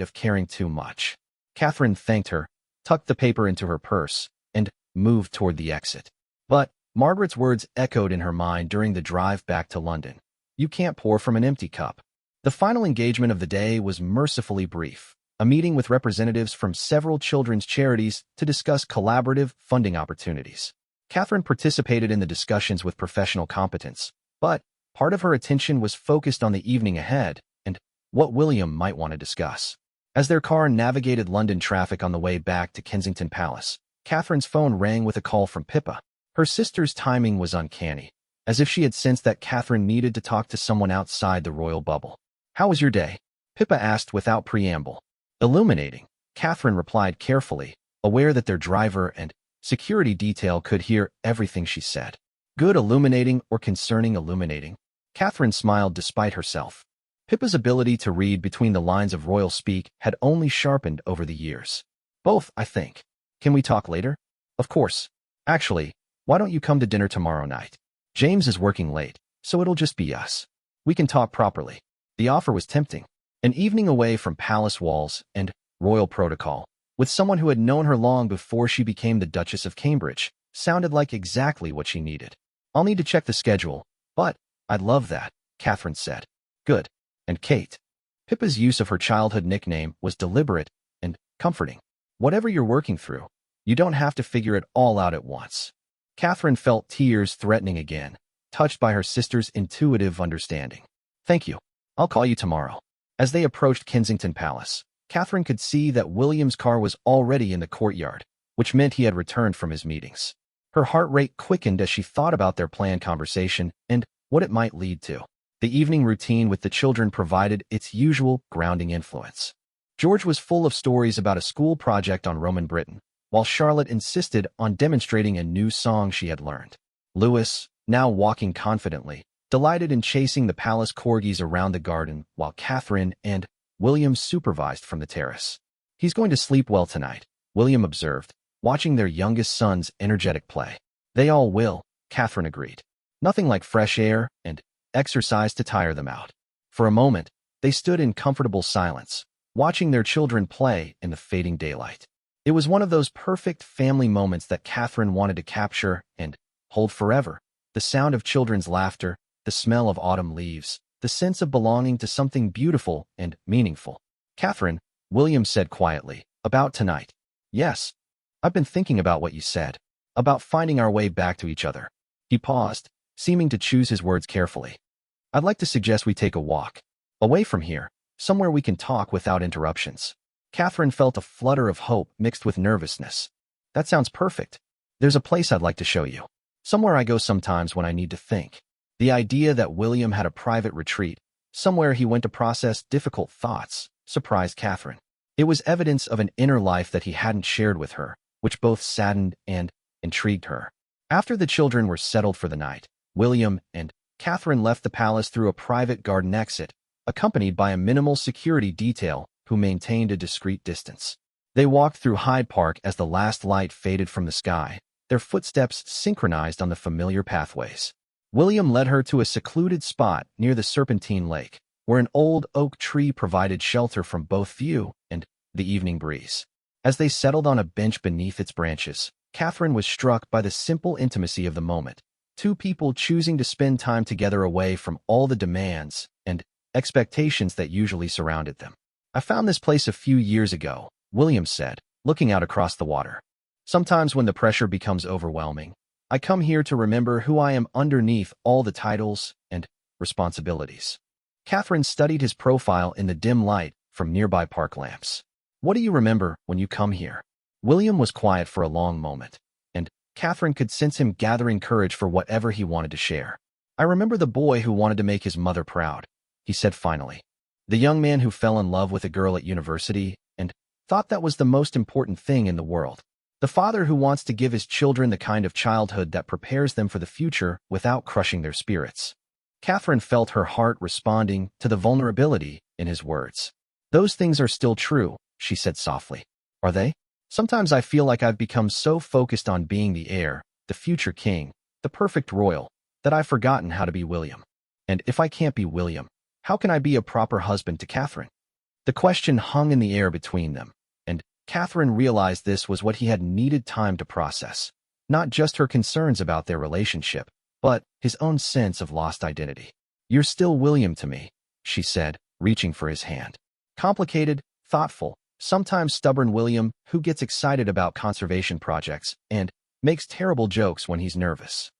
of caring too much." Catherine thanked her, tucked the paper into her purse, and moved toward the exit. But Margaret's words echoed in her mind during the drive back to London. "You can't pour from an empty cup." The final engagement of the day was mercifully brief, a meeting with representatives from several children's charities to discuss collaborative funding opportunities. Catherine participated in the discussions with professional competence, but part of her attention was focused on the evening ahead and what William might want to discuss. As their car navigated London traffic on the way back to Kensington Palace, Catherine's phone rang with a call from Pippa. Her sister's timing was uncanny, as if she had sensed that Catherine needed to talk to someone outside the royal bubble. "How was your day?" Pippa asked without preamble. "Illuminating," Catherine replied carefully, aware that their driver and security detail could hear everything she said. "Good illuminating or concerning illuminating?" Catherine smiled despite herself. Pippa's ability to read between the lines of royal speak had only sharpened over the years. "Both, I think. Can we talk later?" "Of course. Actually, why don't you come to dinner tomorrow night? James is working late, so it'll just be us. We can talk properly." The offer was tempting. An evening away from palace walls and royal protocol, with someone who had known her long before she became the Duchess of Cambridge, sounded like exactly what she needed. "I'll need to check the schedule, but I'd love that," Catherine said. "Good. And Kate?" Pippa's use of her childhood nickname was deliberate and comforting. "Whatever you're working through, you don't have to figure it all out at once." Catherine felt tears threatening again, touched by her sister's intuitive understanding. Thank you. I'll call you tomorrow. As they approached Kensington Palace, Catherine could see that William's car was already in the courtyard, which meant he had returned from his meetings. Her heart rate quickened as she thought about their planned conversation and what it might lead to. The evening routine with the children provided its usual grounding influence. George was full of stories about a school project on Roman Britain, while Charlotte insisted on demonstrating a new song she had learned. Louis, now walking confidently, delighted in chasing the palace corgis around the garden while Catherine and William supervised from the terrace. He's going to sleep well tonight, William observed, watching their youngest son's energetic play. They all will, Catherine agreed. Nothing like fresh air and exercise to tire them out. For a moment, they stood in comfortable silence, watching their children play in the fading daylight. It was one of those perfect family moments that Catherine wanted to capture and hold forever. The sound of children's laughter, the smell of autumn leaves, the sense of belonging to something beautiful and meaningful. Catherine, William said quietly, about tonight. Yes. I've been thinking about what you said, about finding our way back to each other. He paused, seeming to choose his words carefully. I'd like to suggest we take a walk. Away from here, somewhere we can talk without interruptions. Catherine felt a flutter of hope mixed with nervousness. That sounds perfect. There's a place I'd like to show you. Somewhere I go sometimes when I need to think. The idea that William had a private retreat, somewhere he went to process difficult thoughts, surprised Catherine. It was evidence of an inner life that he hadn't shared with her, which both saddened and intrigued her. After the children were settled for the night, William and Catherine left the palace through a private garden exit, accompanied by a minimal security detail who maintained a discreet distance. They walked through Hyde Park as the last light faded from the sky, their footsteps synchronized on the familiar pathways. William led her to a secluded spot near the Serpentine Lake, where an old oak tree provided shelter from both view and the evening breeze. As they settled on a bench beneath its branches, Catherine was struck by the simple intimacy of the moment, two people choosing to spend time together away from all the demands and expectations that usually surrounded them. I found this place a few years ago, William said, looking out across the water. Sometimes when the pressure becomes overwhelming, I come here to remember who I am underneath all the titles and responsibilities. Catherine studied his profile in the dim light from nearby park lamps. What do you remember when you come here? William was quiet for a long moment, and Catherine could sense him gathering courage for whatever he wanted to share. I remember the boy who wanted to make his mother proud, he said finally. The young man who fell in love with a girl at university and thought that was the most important thing in the world. The father who wants to give his children the kind of childhood that prepares them for the future without crushing their spirits. Catherine felt her heart responding to the vulnerability in his words. Those things are still true, she said softly. Are they? Sometimes I feel like I've become so focused on being the heir, the future king, the perfect royal, that I've forgotten how to be William. And if I can't be William, how can I be a proper husband to Catherine? The question hung in the air between them, and Catherine realized this was what he had needed time to process. Not just her concerns about their relationship, but his own sense of lost identity. You're still William to me, she said, reaching for his hand. Complicated, thoughtful, sometimes stubborn William who gets excited about conservation projects and makes terrible jokes when he's nervous.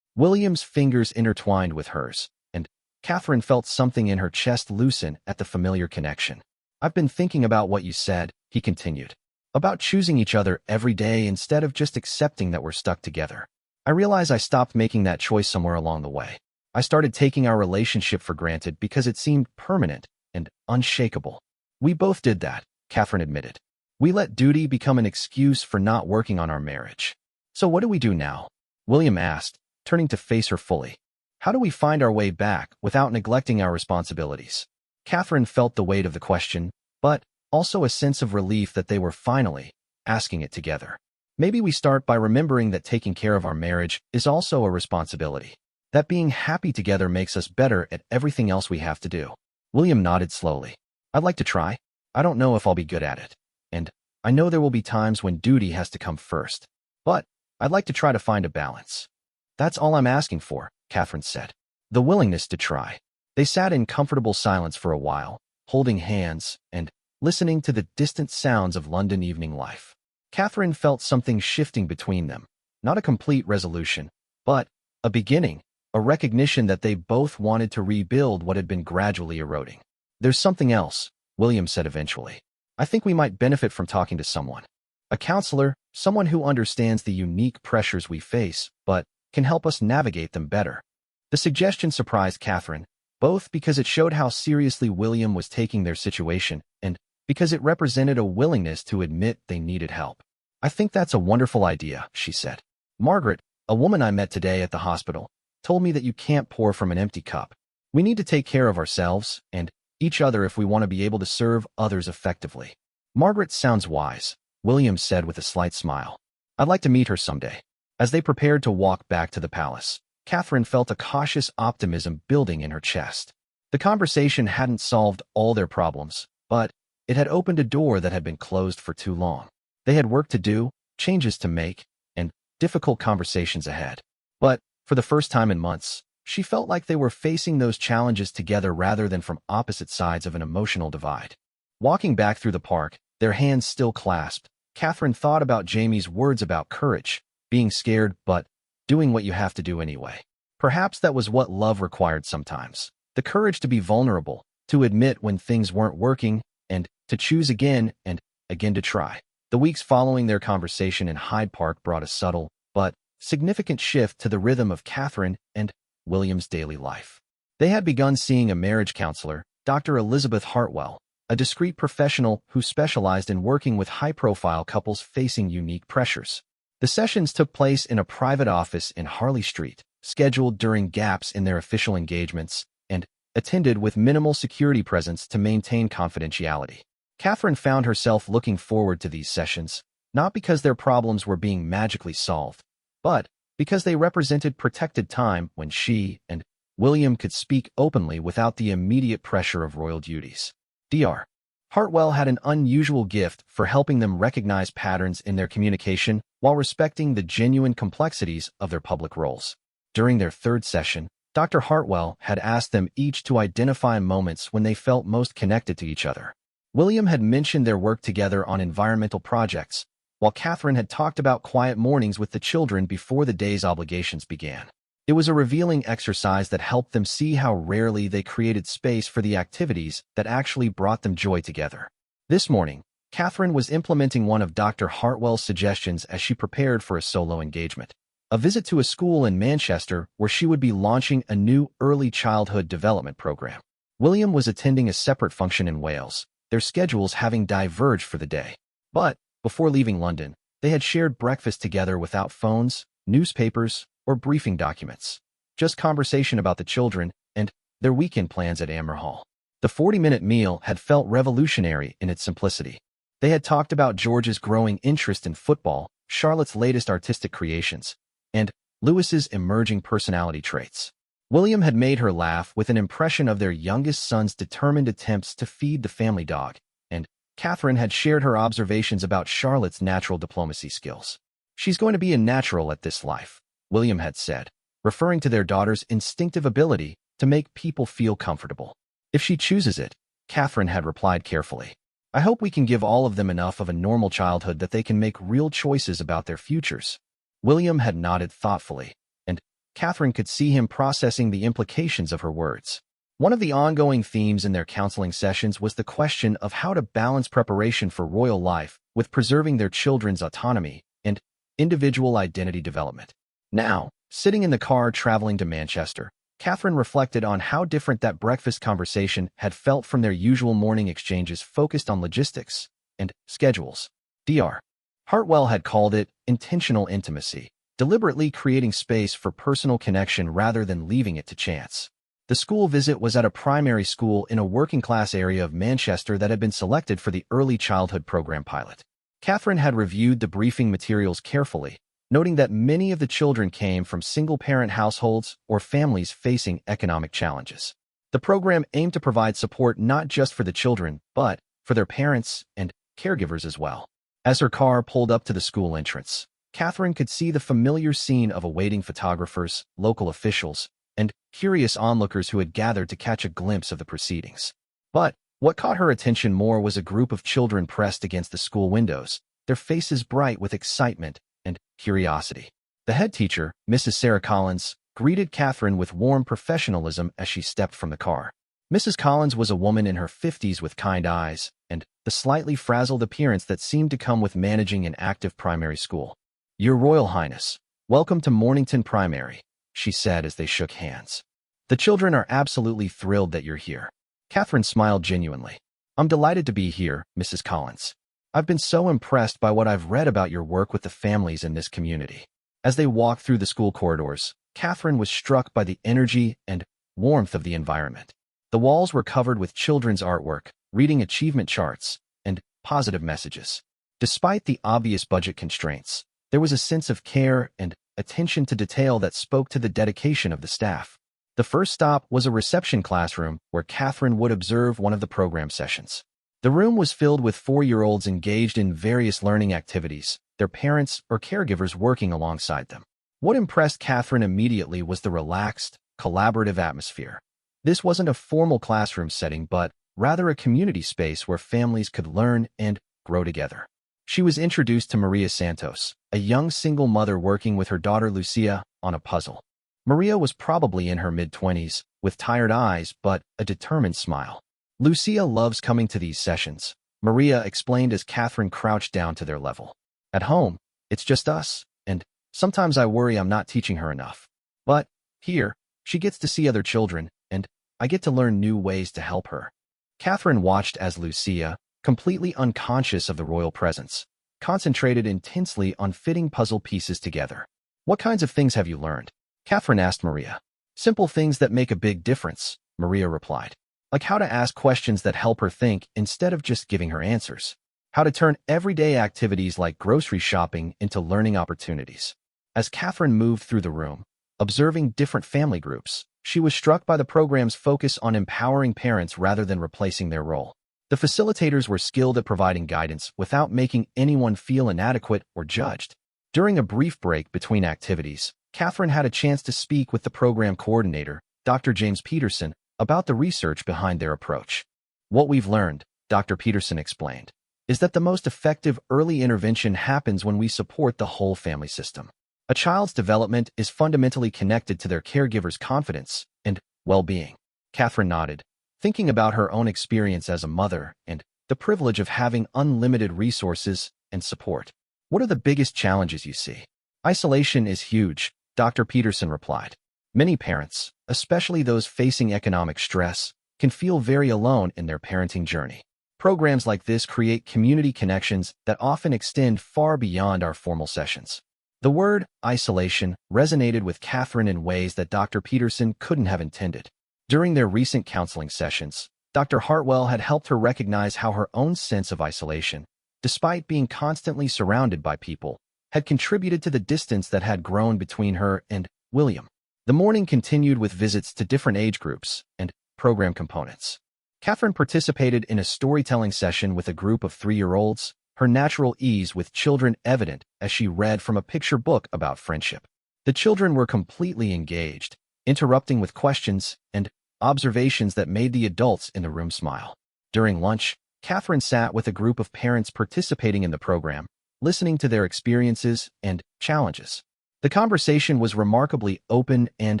William's fingers intertwined with hers, and Catherine felt something in her chest loosen at the familiar connection. I've been thinking about what you said, he continued. About choosing each other every day instead of just accepting that we're stuck together. I realize I stopped making that choice somewhere along the way. I started taking our relationship for granted because it seemed permanent and unshakable. We both did that, Catherine admitted. We let duty become an excuse for not working on our marriage. So what do we do now? William asked, turning to face her fully. How do we find our way back without neglecting our responsibilities? Catherine felt the weight of the question, but also a sense of relief that they were finally asking it together. Maybe we start by remembering that taking care of our marriage is also a responsibility. That being happy together makes us better at everything else we have to do. William nodded slowly. I'd like to try. I don't know if I'll be good at it. And I know there will be times when duty has to come first. But I'd like to try to find a balance. That's all I'm asking for, Catherine said. The willingness to try. They sat in comfortable silence for a while, holding hands and listening to the distant sounds of London evening life. Catherine felt something shifting between them. Not a complete resolution, but a beginning, a recognition that they both wanted to rebuild what had been gradually eroding. "There's something else," William said eventually. "I think we might benefit from talking to someone. A counselor, someone who understands the unique pressures we face, but can help us navigate them better." The suggestion surprised Catherine, both because it showed how seriously William was taking their situation and because it represented a willingness to admit they needed help. "I think that's a wonderful idea," she said. "Margaret, a woman I met today at the hospital, told me that you can't pour from an empty cup. We need to take care of ourselves and each other if we want to be able to serve others effectively." "Margaret sounds wise," William said with a slight smile. "I'd like to meet her someday." As they prepared to walk back to the palace, Catherine felt a cautious optimism building in her chest. The conversation hadn't solved all their problems, but it had opened a door that had been closed for too long. They had work to do, changes to make, and difficult conversations ahead. But for the first time in months, she felt like they were facing those challenges together rather than from opposite sides of an emotional divide. Walking back through the park, their hands still clasped, Catherine thought about Jamie's words about courage, being scared but doing what you have to do anyway. Perhaps that was what love required sometimes. The courage to be vulnerable, to admit when things weren't working, and to choose again and again to try. The weeks following their conversation in Hyde Park brought a subtle, but significant shift to the rhythm of Catherine and William's daily life. They had begun seeing a marriage counselor, Dr. Elizabeth Hartwell, a discreet professional who specialized in working with high-profile couples facing unique pressures. The sessions took place in a private office in Harley Street, scheduled during gaps in their official engagements, and attended with minimal security presence to maintain confidentiality. Catherine found herself looking forward to these sessions, not because their problems were being magically solved, but because they represented protected time when she and William could speak openly without the immediate pressure of royal duties. Dr. Hartwell had an unusual gift for helping them recognize patterns in their communication while respecting the genuine complexities of their public roles. During their third session, Dr. Hartwell had asked them each to identify moments when they felt most connected to each other. William had mentioned their work together on environmental projects, while Catherine had talked about quiet mornings with the children before the day's obligations began. It was a revealing exercise that helped them see how rarely they created space for the activities that actually brought them joy together. This morning, Catherine was implementing one of Dr. Hartwell's suggestions as she prepared for a solo engagement, a visit to a school in Manchester where she would be launching a new early childhood development program. William was attending a separate function in Wales, their schedules having diverged for the day. But before leaving London, they had shared breakfast together without phones, newspapers, or briefing documents. Just conversation about the children and their weekend plans at Amber Hall. The 40-minute meal had felt revolutionary in its simplicity. They had talked about George's growing interest in football, Charlotte's latest artistic creations, and Louis's emerging personality traits. William had made her laugh with an impression of their youngest son's determined attempts to feed the family dog, and Catherine had shared her observations about Charlotte's natural diplomacy skills. "She's going to be a natural at this life," William had said, referring to their daughter's instinctive ability to make people feel comfortable. "If she chooses it," Catherine had replied carefully. "I hope we can give all of them enough of a normal childhood that they can make real choices about their futures." William had nodded thoughtfully, and Catherine could see him processing the implications of her words. One of the ongoing themes in their counseling sessions was the question of how to balance preparation for royal life with preserving their children's autonomy and individual identity development. Now, sitting in the car traveling to Manchester, Catherine reflected on how different that breakfast conversation had felt from their usual morning exchanges focused on logistics and schedules. Dr. Hartwell had called it intentional intimacy, deliberately creating space for personal connection rather than leaving it to chance. The school visit was at a primary school in a working-class area of Manchester that had been selected for the early childhood program pilot. Catherine had reviewed the briefing materials carefully, noting that many of the children came from single-parent households or families facing economic challenges. The program aimed to provide support not just for the children, but for their parents and caregivers as well. As her car pulled up to the school entrance, Catherine could see the familiar scene of awaiting photographers, local officials, and curious onlookers who had gathered to catch a glimpse of the proceedings. But what caught her attention more was a group of children pressed against the school windows, their faces bright with excitement and curiosity. The head teacher, Mrs. Sarah Collins, greeted Catherine with warm professionalism as she stepped from the car. Mrs. Collins was a woman in her 50s with kind eyes and the slightly frazzled appearance that seemed to come with managing an active primary school. "Your Royal Highness, welcome to Mornington Primary," she said as they shook hands. "The children are absolutely thrilled that you're here." Catherine smiled genuinely. "I'm delighted to be here, Mrs. Collins. I've been so impressed by what I've read about your work with the families in this community." As they walked through the school corridors, Catherine was struck by the energy and warmth of the environment. The walls were covered with children's artwork, reading achievement charts, and positive messages. Despite the obvious budget constraints, there was a sense of care and attention to detail that spoke to the dedication of the staff. The first stop was a reception classroom where Catherine would observe one of the program sessions. The room was filled with 4-year-olds engaged in various learning activities, their parents or caregivers working alongside them. What impressed Catherine immediately was the relaxed, collaborative atmosphere. This wasn't a formal classroom setting, but rather a community space where families could learn and grow together. She was introduced to Maria Santos, a young single mother working with her daughter Lucia on a puzzle. Maria was probably in her mid-20s, with tired eyes but a determined smile. "Lucia loves coming to these sessions," Maria explained as Catherine crouched down to their level. "At home, it's just us, and sometimes I worry I'm not teaching her enough. But here, she gets to see other children, and I get to learn new ways to help her." Catherine watched as Lucia, completely unconscious of the royal presence, concentrated intensely on fitting puzzle pieces together. "What kinds of things have you learned?" Catherine asked Maria. "Simple things that make a big difference," Maria replied. "Like how to ask questions that help her think instead of just giving her answers. How to turn everyday activities like grocery shopping into learning opportunities." As Catherine moved through the room, observing different family groups, she was struck by the program's focus on empowering parents rather than replacing their role. The facilitators were skilled at providing guidance without making anyone feel inadequate or judged. During a brief break between activities, Catherine had a chance to speak with the program coordinator, Dr. James Peterson, about the research behind their approach. "What we've learned," Dr. Peterson explained, "is that the most effective early intervention happens when we support the whole family system. A child's development is fundamentally connected to their caregiver's confidence and well-being." Catherine nodded, thinking about her own experience as a mother and the privilege of having unlimited resources and support. "What are the biggest challenges you see?" "Isolation is huge," Dr. Peterson replied. "Many parents, especially those facing economic stress, can feel very alone in their parenting journey. Programs like this create community connections that often extend far beyond our formal sessions." The word isolation resonated with Catherine in ways that Dr. Peterson couldn't have intended. During their recent counseling sessions, Dr. Hartwell had helped her recognize how her own sense of isolation, despite being constantly surrounded by people, had contributed to the distance that had grown between her and William. The morning continued with visits to different age groups and program components. Catherine participated in a storytelling session with a group of 3-year-olds, her natural ease with children evident as she read from a picture book about friendship. The children were completely engaged, interrupting with questions and observations that made the adults in the room smile. During lunch, Catherine sat with a group of parents participating in the program, listening to their experiences and challenges. The conversation was remarkably open and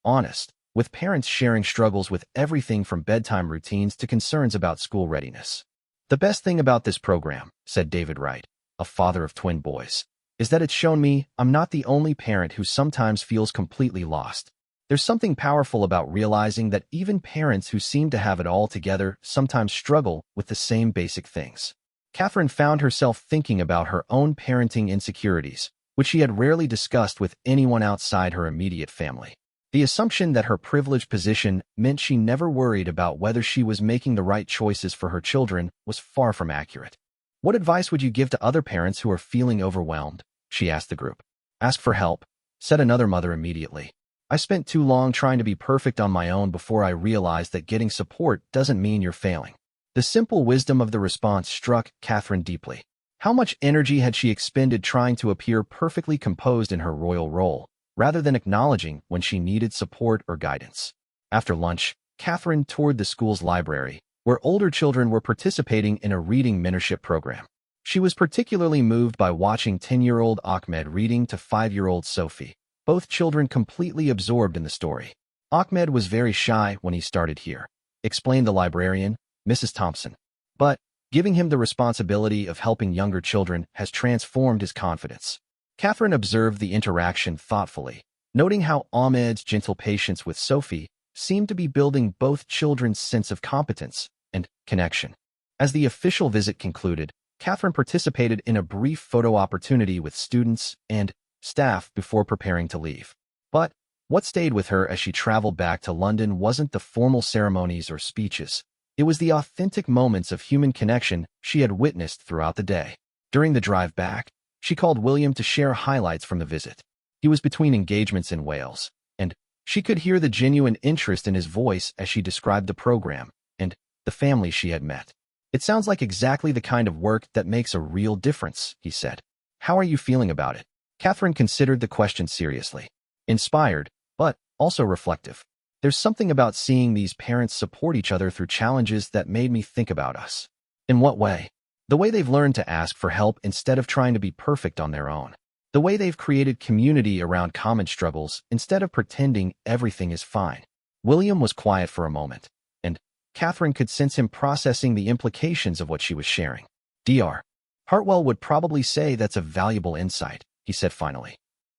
honest, with parents sharing struggles with everything from bedtime routines to concerns about school readiness. "The best thing about this program," said David Wright, a father of twin boys, "is that it's shown me I'm not the only parent who sometimes feels completely lost. There's something powerful about realizing that even parents who seem to have it all together sometimes struggle with the same basic things." Catherine found herself thinking about her own parenting insecurities, which she had rarely discussed with anyone outside her immediate family. The assumption that her privileged position meant she never worried about whether she was making the right choices for her children was far from accurate. "What advice would you give to other parents who are feeling overwhelmed?" she asked the group. "Ask for help," said another mother immediately. "I spent too long trying to be perfect on my own before I realized that getting support doesn't mean you're failing." The simple wisdom of the response struck Catherine deeply. How much energy had she expended trying to appear perfectly composed in her royal role, rather than acknowledging when she needed support or guidance? After lunch, Catherine toured the school's library, where older children were participating in a reading mentorship program. She was particularly moved by watching 10-year-old Ahmed reading to 5-year-old Sophie, both children completely absorbed in the story. Ahmed was very shy when he started here, explained the librarian, Mrs. Thompson. But giving him the responsibility of helping younger children has transformed his confidence. Catherine observed the interaction thoughtfully, noting how Ahmed's gentle patience with Sophie seemed to be building both children's sense of competence and connection. As the official visit concluded, Catherine participated in a brief photo opportunity with students and staff before preparing to leave. But what stayed with her as she traveled back to London wasn't the formal ceremonies or speeches. It was the authentic moments of human connection she had witnessed throughout the day. During the drive back, she called William to share highlights from the visit. He was between engagements in Wales, and she could hear the genuine interest in his voice as she described the program and the family she had met. "It sounds like exactly the kind of work that makes a real difference," he said. "How are you feeling about it?" Catherine considered the question seriously. Inspired, but also reflective. "There's something about seeing these parents support each other through challenges that made me think about us." "In what way?" "The way they've learned to ask for help instead of trying to be perfect on their own. The way they've created community around common struggles instead of pretending everything is fine." William was quiet for a moment, and Catherine could sense him processing the implications of what she was sharing. Dr. Hartwell would probably say that's a valuable insight, he said finally.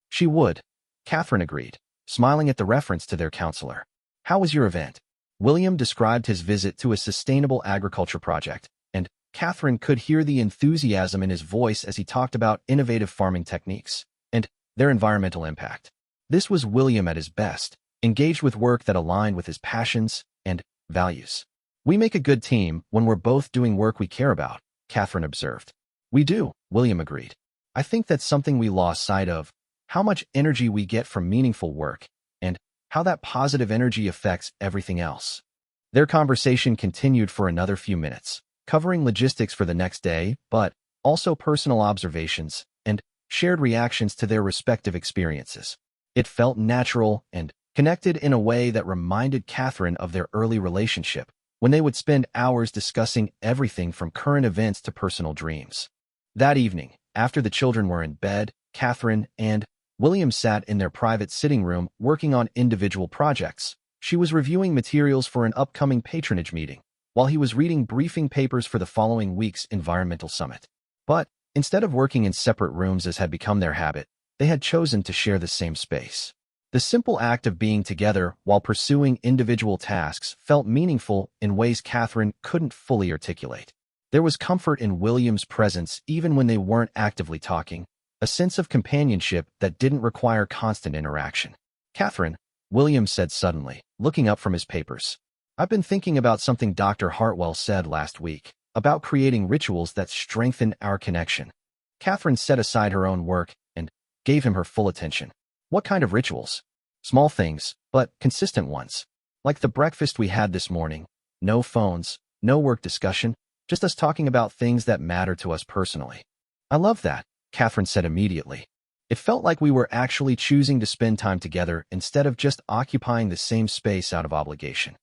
She would, Catherine agreed, smiling at the reference to their counselor. "How was your event?" William described his visit to a sustainable agriculture project, and Catherine could hear the enthusiasm in his voice as he talked about innovative farming techniques and their environmental impact. This was William at his best, engaged with work that aligned with his passions and values. "We make a good team when we're both doing work we care about," Catherine observed. "We do," William agreed. "I think that's something we lost sight of, how much energy we get from meaningful work, and how that positive energy affects everything else." Their conversation continued for another few minutes, covering logistics for the next day, but also personal observations and shared reactions to their respective experiences. It felt natural and connected in a way that reminded Catherine of their early relationship, when they would spend hours discussing everything from current events to personal dreams. That evening, after the children were in bed, Catherine and William sat in their private sitting room working on individual projects. She was reviewing materials for an upcoming patronage meeting, while he was reading briefing papers for the following week's environmental summit. But instead of working in separate rooms as had become their habit, they had chosen to share the same space. The simple act of being together while pursuing individual tasks felt meaningful in ways Catherine couldn't fully articulate. There was comfort in William's presence even when they weren't actively talking, a sense of companionship that didn't require constant interaction. "Catherine," William said suddenly, looking up from his papers, "I've been thinking about something Dr. Hartwell said last week, about creating rituals that strengthen our connection." Catherine set aside her own work and gave him her full attention. "What kind of rituals?" "Small things, but consistent ones. Like the breakfast we had this morning. No phones, no work discussion, just us talking about things that matter to us personally." "I love that," Catherine said immediately. It felt like we were actually choosing to spend time together instead of just occupying the same space out of obligation.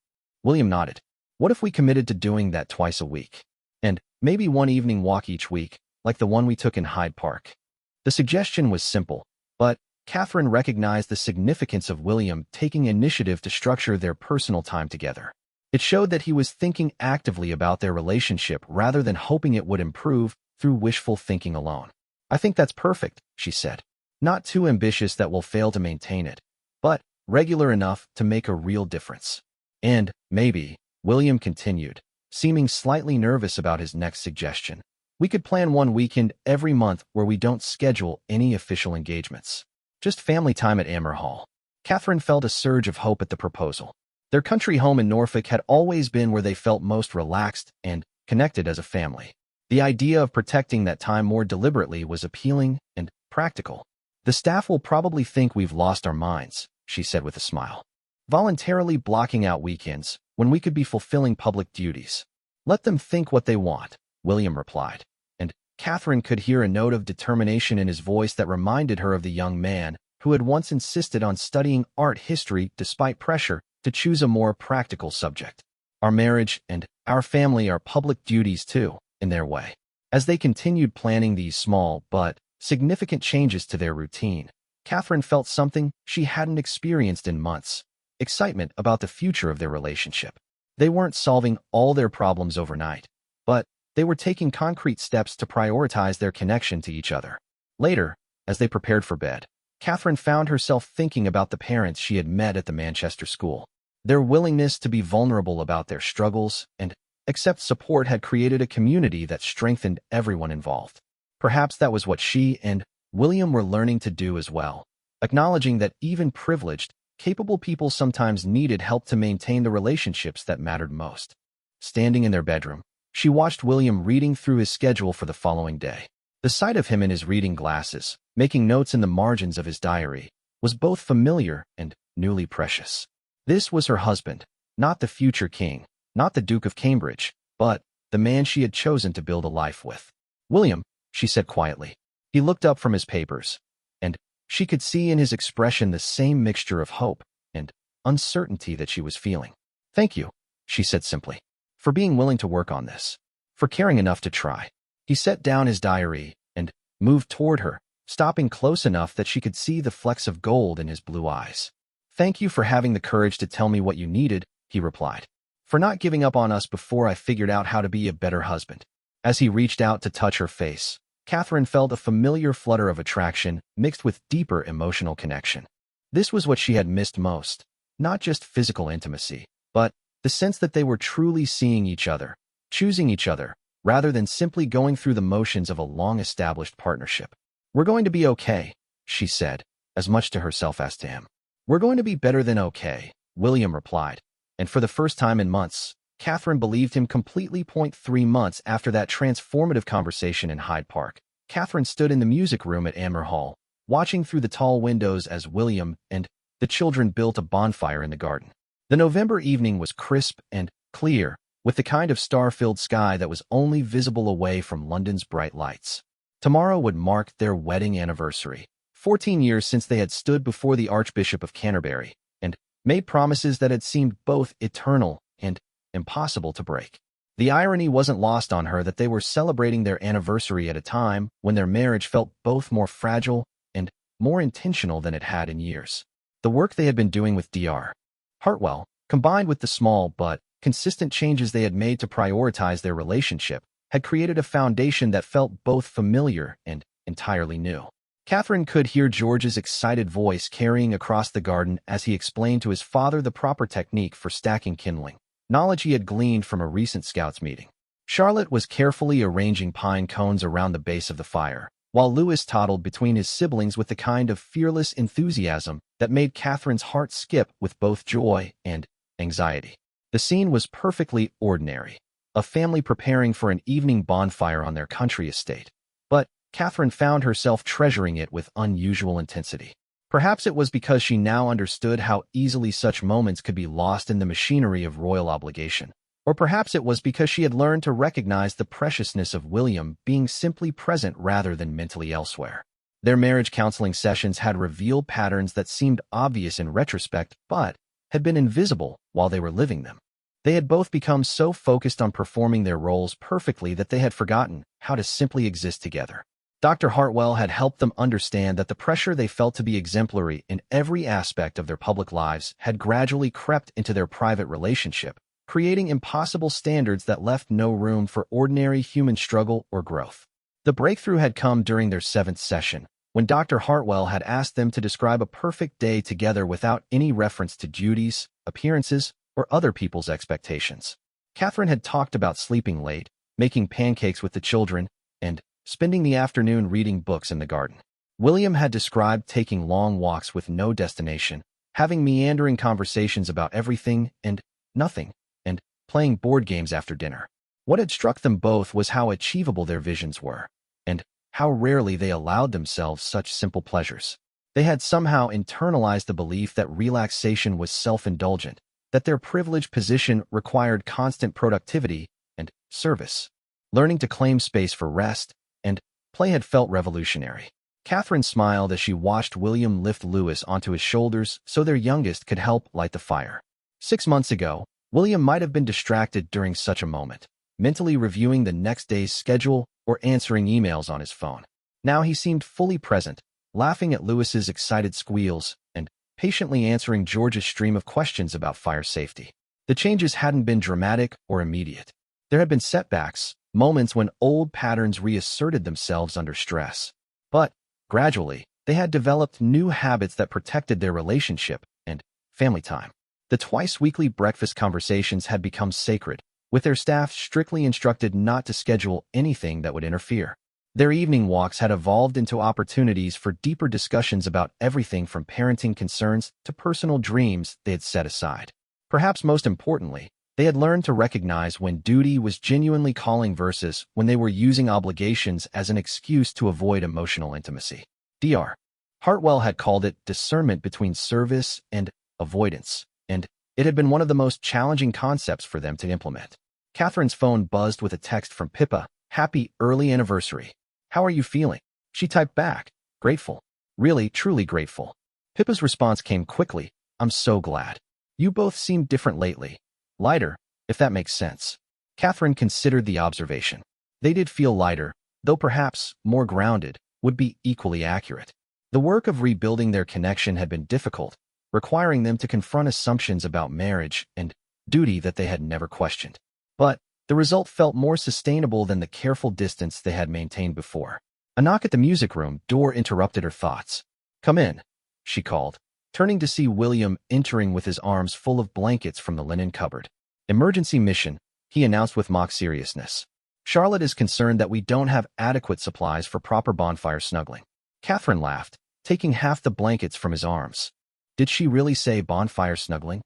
William nodded. "What if we committed to doing that twice a week? And maybe one evening walk each week, like the one we took in Hyde Park?" The suggestion was simple, but Catherine recognized the significance of William taking initiative to structure their personal time together. It showed that he was thinking actively about their relationship rather than hoping it would improve through wishful thinking alone. "I think that's perfect," she said. "Not too ambitious that we'll fail to maintain it, but regular enough to make a real difference." "And maybe," William continued, seeming slightly nervous about his next suggestion, "we could plan one weekend every month where we don't schedule any official engagements. Just family time at Amber Hall." Catherine felt a surge of hope at the proposal. Their country home in Norfolk had always been where they felt most relaxed and connected as a family. The idea of protecting that time more deliberately was appealing and practical. "The staff will probably think we've lost our minds," she said with a smile. "Voluntarily blocking out weekends when we could be fulfilling public duties." "Let them think what they want," William replied, and Catherine could hear a note of determination in his voice that reminded her of the young man who had once insisted on studying art history despite pressure to choose a more practical subject. "Our marriage and our family are public duties too, in their way." As they continued planning these small but significant changes to their routine, Catherine felt something she hadn't experienced in months: excitement about the future of their relationship. They weren't solving all their problems overnight, but they were taking concrete steps to prioritize their connection to each other. Later, as they prepared for bed, Catherine found herself thinking about the parents she had met at the Manchester school. Their willingness to be vulnerable about their struggles and accept support had created a community that strengthened everyone involved. Perhaps that was what she and William were learning to do as well, acknowledging that even privileged, capable people sometimes needed help to maintain the relationships that mattered most. Standing in their bedroom, she watched William reading through his schedule for the following day. The sight of him in his reading glasses, making notes in the margins of his diary, was both familiar and newly precious. This was her husband, not the future king, not the Duke of Cambridge, but the man she had chosen to build a life with. "William," she said quietly. He looked up from his papers, and she could see in his expression the same mixture of hope and uncertainty that she was feeling. "Thank you," she said simply, "for being willing to work on this, for caring enough to try." He set down his diary and moved toward her, stopping close enough that she could see the flecks of gold in his blue eyes. "Thank you for having the courage to tell me what you needed," he replied. "For not giving up on us before I figured out how to be a better husband." As he reached out to touch her face, Catherine felt a familiar flutter of attraction mixed with deeper emotional connection. This was what she had missed most, not just physical intimacy, but the sense that they were truly seeing each other, choosing each other, rather than simply going through the motions of a long-established partnership. "We're going to be okay," she said, as much to herself as to him. "We're going to be better than okay," William replied, and for the first time in months, Catherine believed him completely. 3 months after that transformative conversation in Hyde Park, Catherine stood in the music room at Amer Hall, watching through the tall windows as William and the children built a bonfire in the garden. The November evening was crisp and clear, with the kind of star-filled sky that was only visible away from London's bright lights. Tomorrow would mark their wedding anniversary, 14 years since they had stood before the Archbishop of Canterbury and made promises that had seemed both eternal and impossible to break. The irony wasn't lost on her that they were celebrating their anniversary at a time when their marriage felt both more fragile and more intentional than it had in years. The work they had been doing with Dr. Hartwell, combined with the small but consistent changes they had made to prioritize their relationship, had created a foundation that felt both familiar and entirely new. Catherine could hear George's excited voice carrying across the garden as he explained to his father the proper technique for stacking kindling, knowledge he had gleaned from a recent Scouts meeting. Charlotte was carefully arranging pine cones around the base of the fire, while Louis toddled between his siblings with the kind of fearless enthusiasm that made Catherine's heart skip with both joy and anxiety. The scene was perfectly ordinary, a family preparing for an evening bonfire on their country estate, but Catherine found herself treasuring it with unusual intensity. Perhaps it was because she now understood how easily such moments could be lost in the machinery of royal obligation. Or perhaps it was because she had learned to recognize the preciousness of William being simply present rather than mentally elsewhere. Their marriage counseling sessions had revealed patterns that seemed obvious in retrospect but had been invisible while they were living them. They had both become so focused on performing their roles perfectly that they had forgotten how to simply exist together. Dr. Hartwell had helped them understand that the pressure they felt to be exemplary in every aspect of their public lives had gradually crept into their private relationship, creating impossible standards that left no room for ordinary human struggle or growth. The breakthrough had come during their 7th session, when Dr. Hartwell had asked them to describe a perfect day together without any reference to duties, appearances, or other people's expectations. Catherine had talked about sleeping late, making pancakes with the children, and spending the afternoon reading books in the garden. William had described taking long walks with no destination, having meandering conversations about everything and nothing, and playing board games after dinner. What had struck them both was how achievable their visions were, and how rarely they allowed themselves such simple pleasures. They had somehow internalized the belief that relaxation was self-indulgent, that their privileged position required constant productivity and service. Learning to claim space for rest and play had felt revolutionary. Catherine smiled as she watched William lift Louis onto his shoulders so their youngest could help light the fire. 6 months ago, William might have been distracted during such a moment, mentally reviewing the next day's schedule or answering emails on his phone. Now he seemed fully present, laughing at Lewis's excited squeals and patiently answering George's stream of questions about fire safety. The changes hadn't been dramatic or immediate. There had been setbacks, moments when old patterns reasserted themselves under stress. But, gradually, they had developed new habits that protected their relationship and family time. The twice-weekly breakfast conversations had become sacred, with their staff strictly instructed not to schedule anything that would interfere. Their evening walks had evolved into opportunities for deeper discussions about everything from parenting concerns to personal dreams they had set aside. Perhaps most importantly, they had learned to recognize when duty was genuinely calling versus when they were using obligations as an excuse to avoid emotional intimacy. Dr. Hartwell had called it discernment between service and avoidance, and it had been one of the most challenging concepts for them to implement. Catherine's phone buzzed with a text from Pippa. "Happy early anniversary. How are you feeling?" She typed back, "Grateful. Really, truly grateful." Pippa's response came quickly, "I'm so glad. You both seem different lately. Lighter, if that makes sense." Catherine considered the observation. They did feel lighter, though perhaps more grounded would be equally accurate. The work of rebuilding their connection had been difficult, requiring them to confront assumptions about marriage and duty that they had never questioned. But the result felt more sustainable than the careful distance they had maintained before. A knock at the music room door interrupted her thoughts. "Come in," she called, turning to see William entering with his arms full of blankets from the linen cupboard. "Emergency mission," he announced with mock seriousness. "Charlotte is concerned that we don't have adequate supplies for proper bonfire snuggling." Catherine laughed, taking half the blankets from his arms. "Did she really say bonfire snuggling?"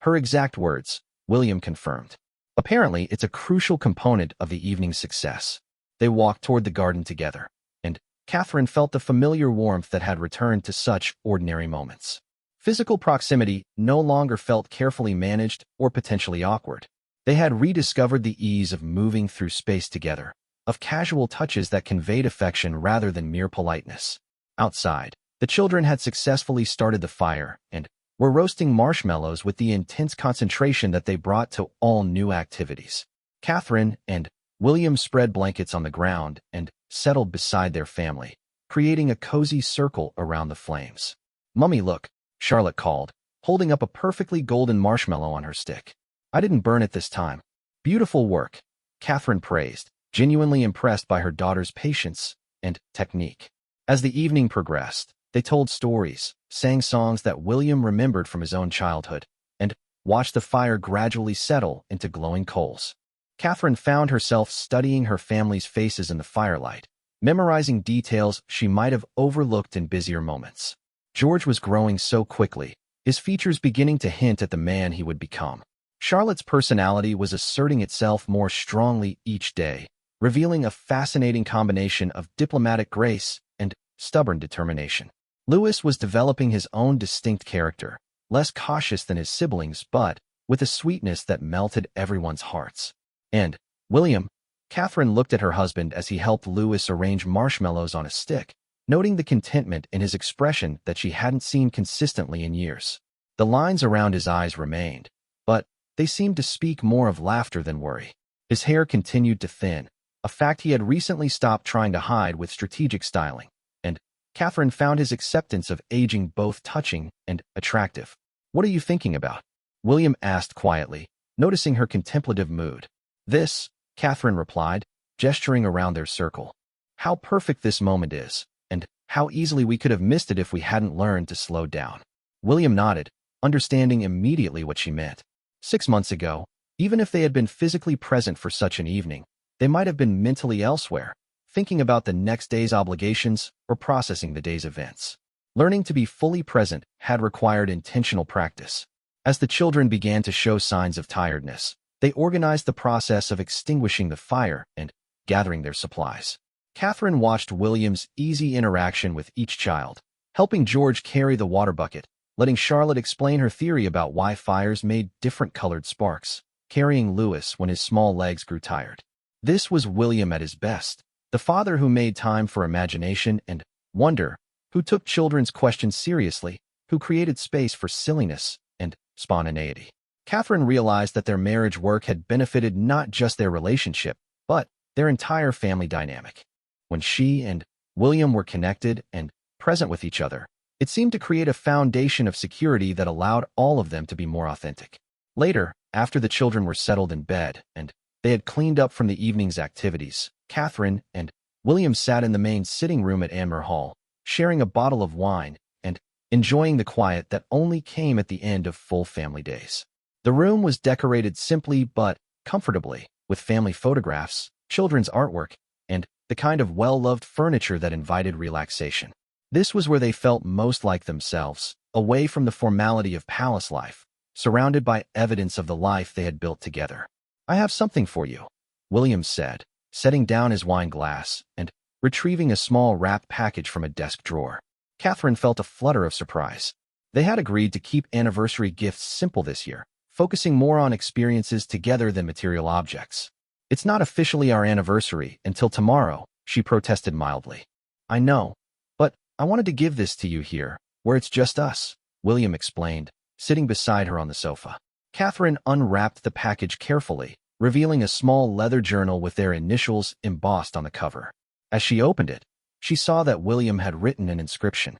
"Her exact words," William confirmed. "Apparently, it's a crucial component of the evening's success." They walked toward the garden together, and Catherine felt the familiar warmth that had returned to such ordinary moments. Physical proximity no longer felt carefully managed or potentially awkward. They had rediscovered the ease of moving through space together, of casual touches that conveyed affection rather than mere politeness. Outside, the children had successfully started the fire and were roasting marshmallows with the intense concentration that they brought to all new activities. Catherine and William spread blankets on the ground and settled beside their family, creating a cozy circle around the flames. "Mummy, look," Charlotte called, holding up a perfectly golden marshmallow on her stick. "I didn't burn it this time." "Beautiful work," Catherine praised, genuinely impressed by her daughter's patience and technique. As the evening progressed, they told stories, sang songs that William remembered from his own childhood, and watched the fire gradually settle into glowing coals. Catherine found herself studying her family's faces in the firelight, memorizing details she might have overlooked in busier moments. George was growing so quickly, his features beginning to hint at the man he would become. Charlotte's personality was asserting itself more strongly each day, revealing a fascinating combination of diplomatic grace and stubborn determination. Lewis was developing his own distinct character, less cautious than his siblings but with a sweetness that melted everyone's hearts. And William, Catherine looked at her husband as he helped Lewis arrange marshmallows on a stick, noting the contentment in his expression that she hadn't seen consistently in years. The lines around his eyes remained, but they seemed to speak more of laughter than worry. His hair continued to thin, a fact he had recently stopped trying to hide with strategic styling, and Catherine found his acceptance of aging both touching and attractive. "What are you thinking about?" William asked quietly, noticing her contemplative mood. "This," Catherine replied, gesturing around their circle. "How perfect this moment is, and how easily we could have missed it if we hadn't learned to slow down." William nodded, understanding immediately what she meant. 6 months ago, even if they had been physically present for such an evening, they might have been mentally elsewhere, thinking about the next day's obligations or processing the day's events. Learning to be fully present had required intentional practice. As the children began to show signs of tiredness, they organized the process of extinguishing the fire and gathering their supplies. Catherine watched William's easy interaction with each child, helping George carry the water bucket, letting Charlotte explain her theory about why fires made different colored sparks, carrying Lewis when his small legs grew tired. This was William at his best, the father who made time for imagination and wonder, who took children's questions seriously, who created space for silliness and spontaneity. Catherine realized that their marriage work had benefited not just their relationship, but their entire family dynamic. When she and William were connected and present with each other. It seemed to create a foundation of security that allowed all of them to be more authentic. Later, after the children were settled in bed and they had cleaned up from the evening's activities, Catherine and William sat in the main sitting room at Anmer Hall, sharing a bottle of wine and enjoying the quiet that only came at the end of full family days. The room was decorated simply but comfortably, with family photographs, children's artwork, and the kind of well-loved furniture that invited relaxation. This was where they felt most like themselves, away from the formality of palace life, surrounded by evidence of the life they had built together. "I have something for you," William said, setting down his wine glass and retrieving a small wrapped package from a desk drawer. Catherine felt a flutter of surprise. They had agreed to keep anniversary gifts simple this year, focusing more on experiences together than material objects. "It's not officially our anniversary until tomorrow," she protested mildly. "I know, but I wanted to give this to you here, where it's just us," William explained, sitting beside her on the sofa. Catherine unwrapped the package carefully, revealing a small leather journal with their initials embossed on the cover. As she opened it, she saw that William had written an inscription.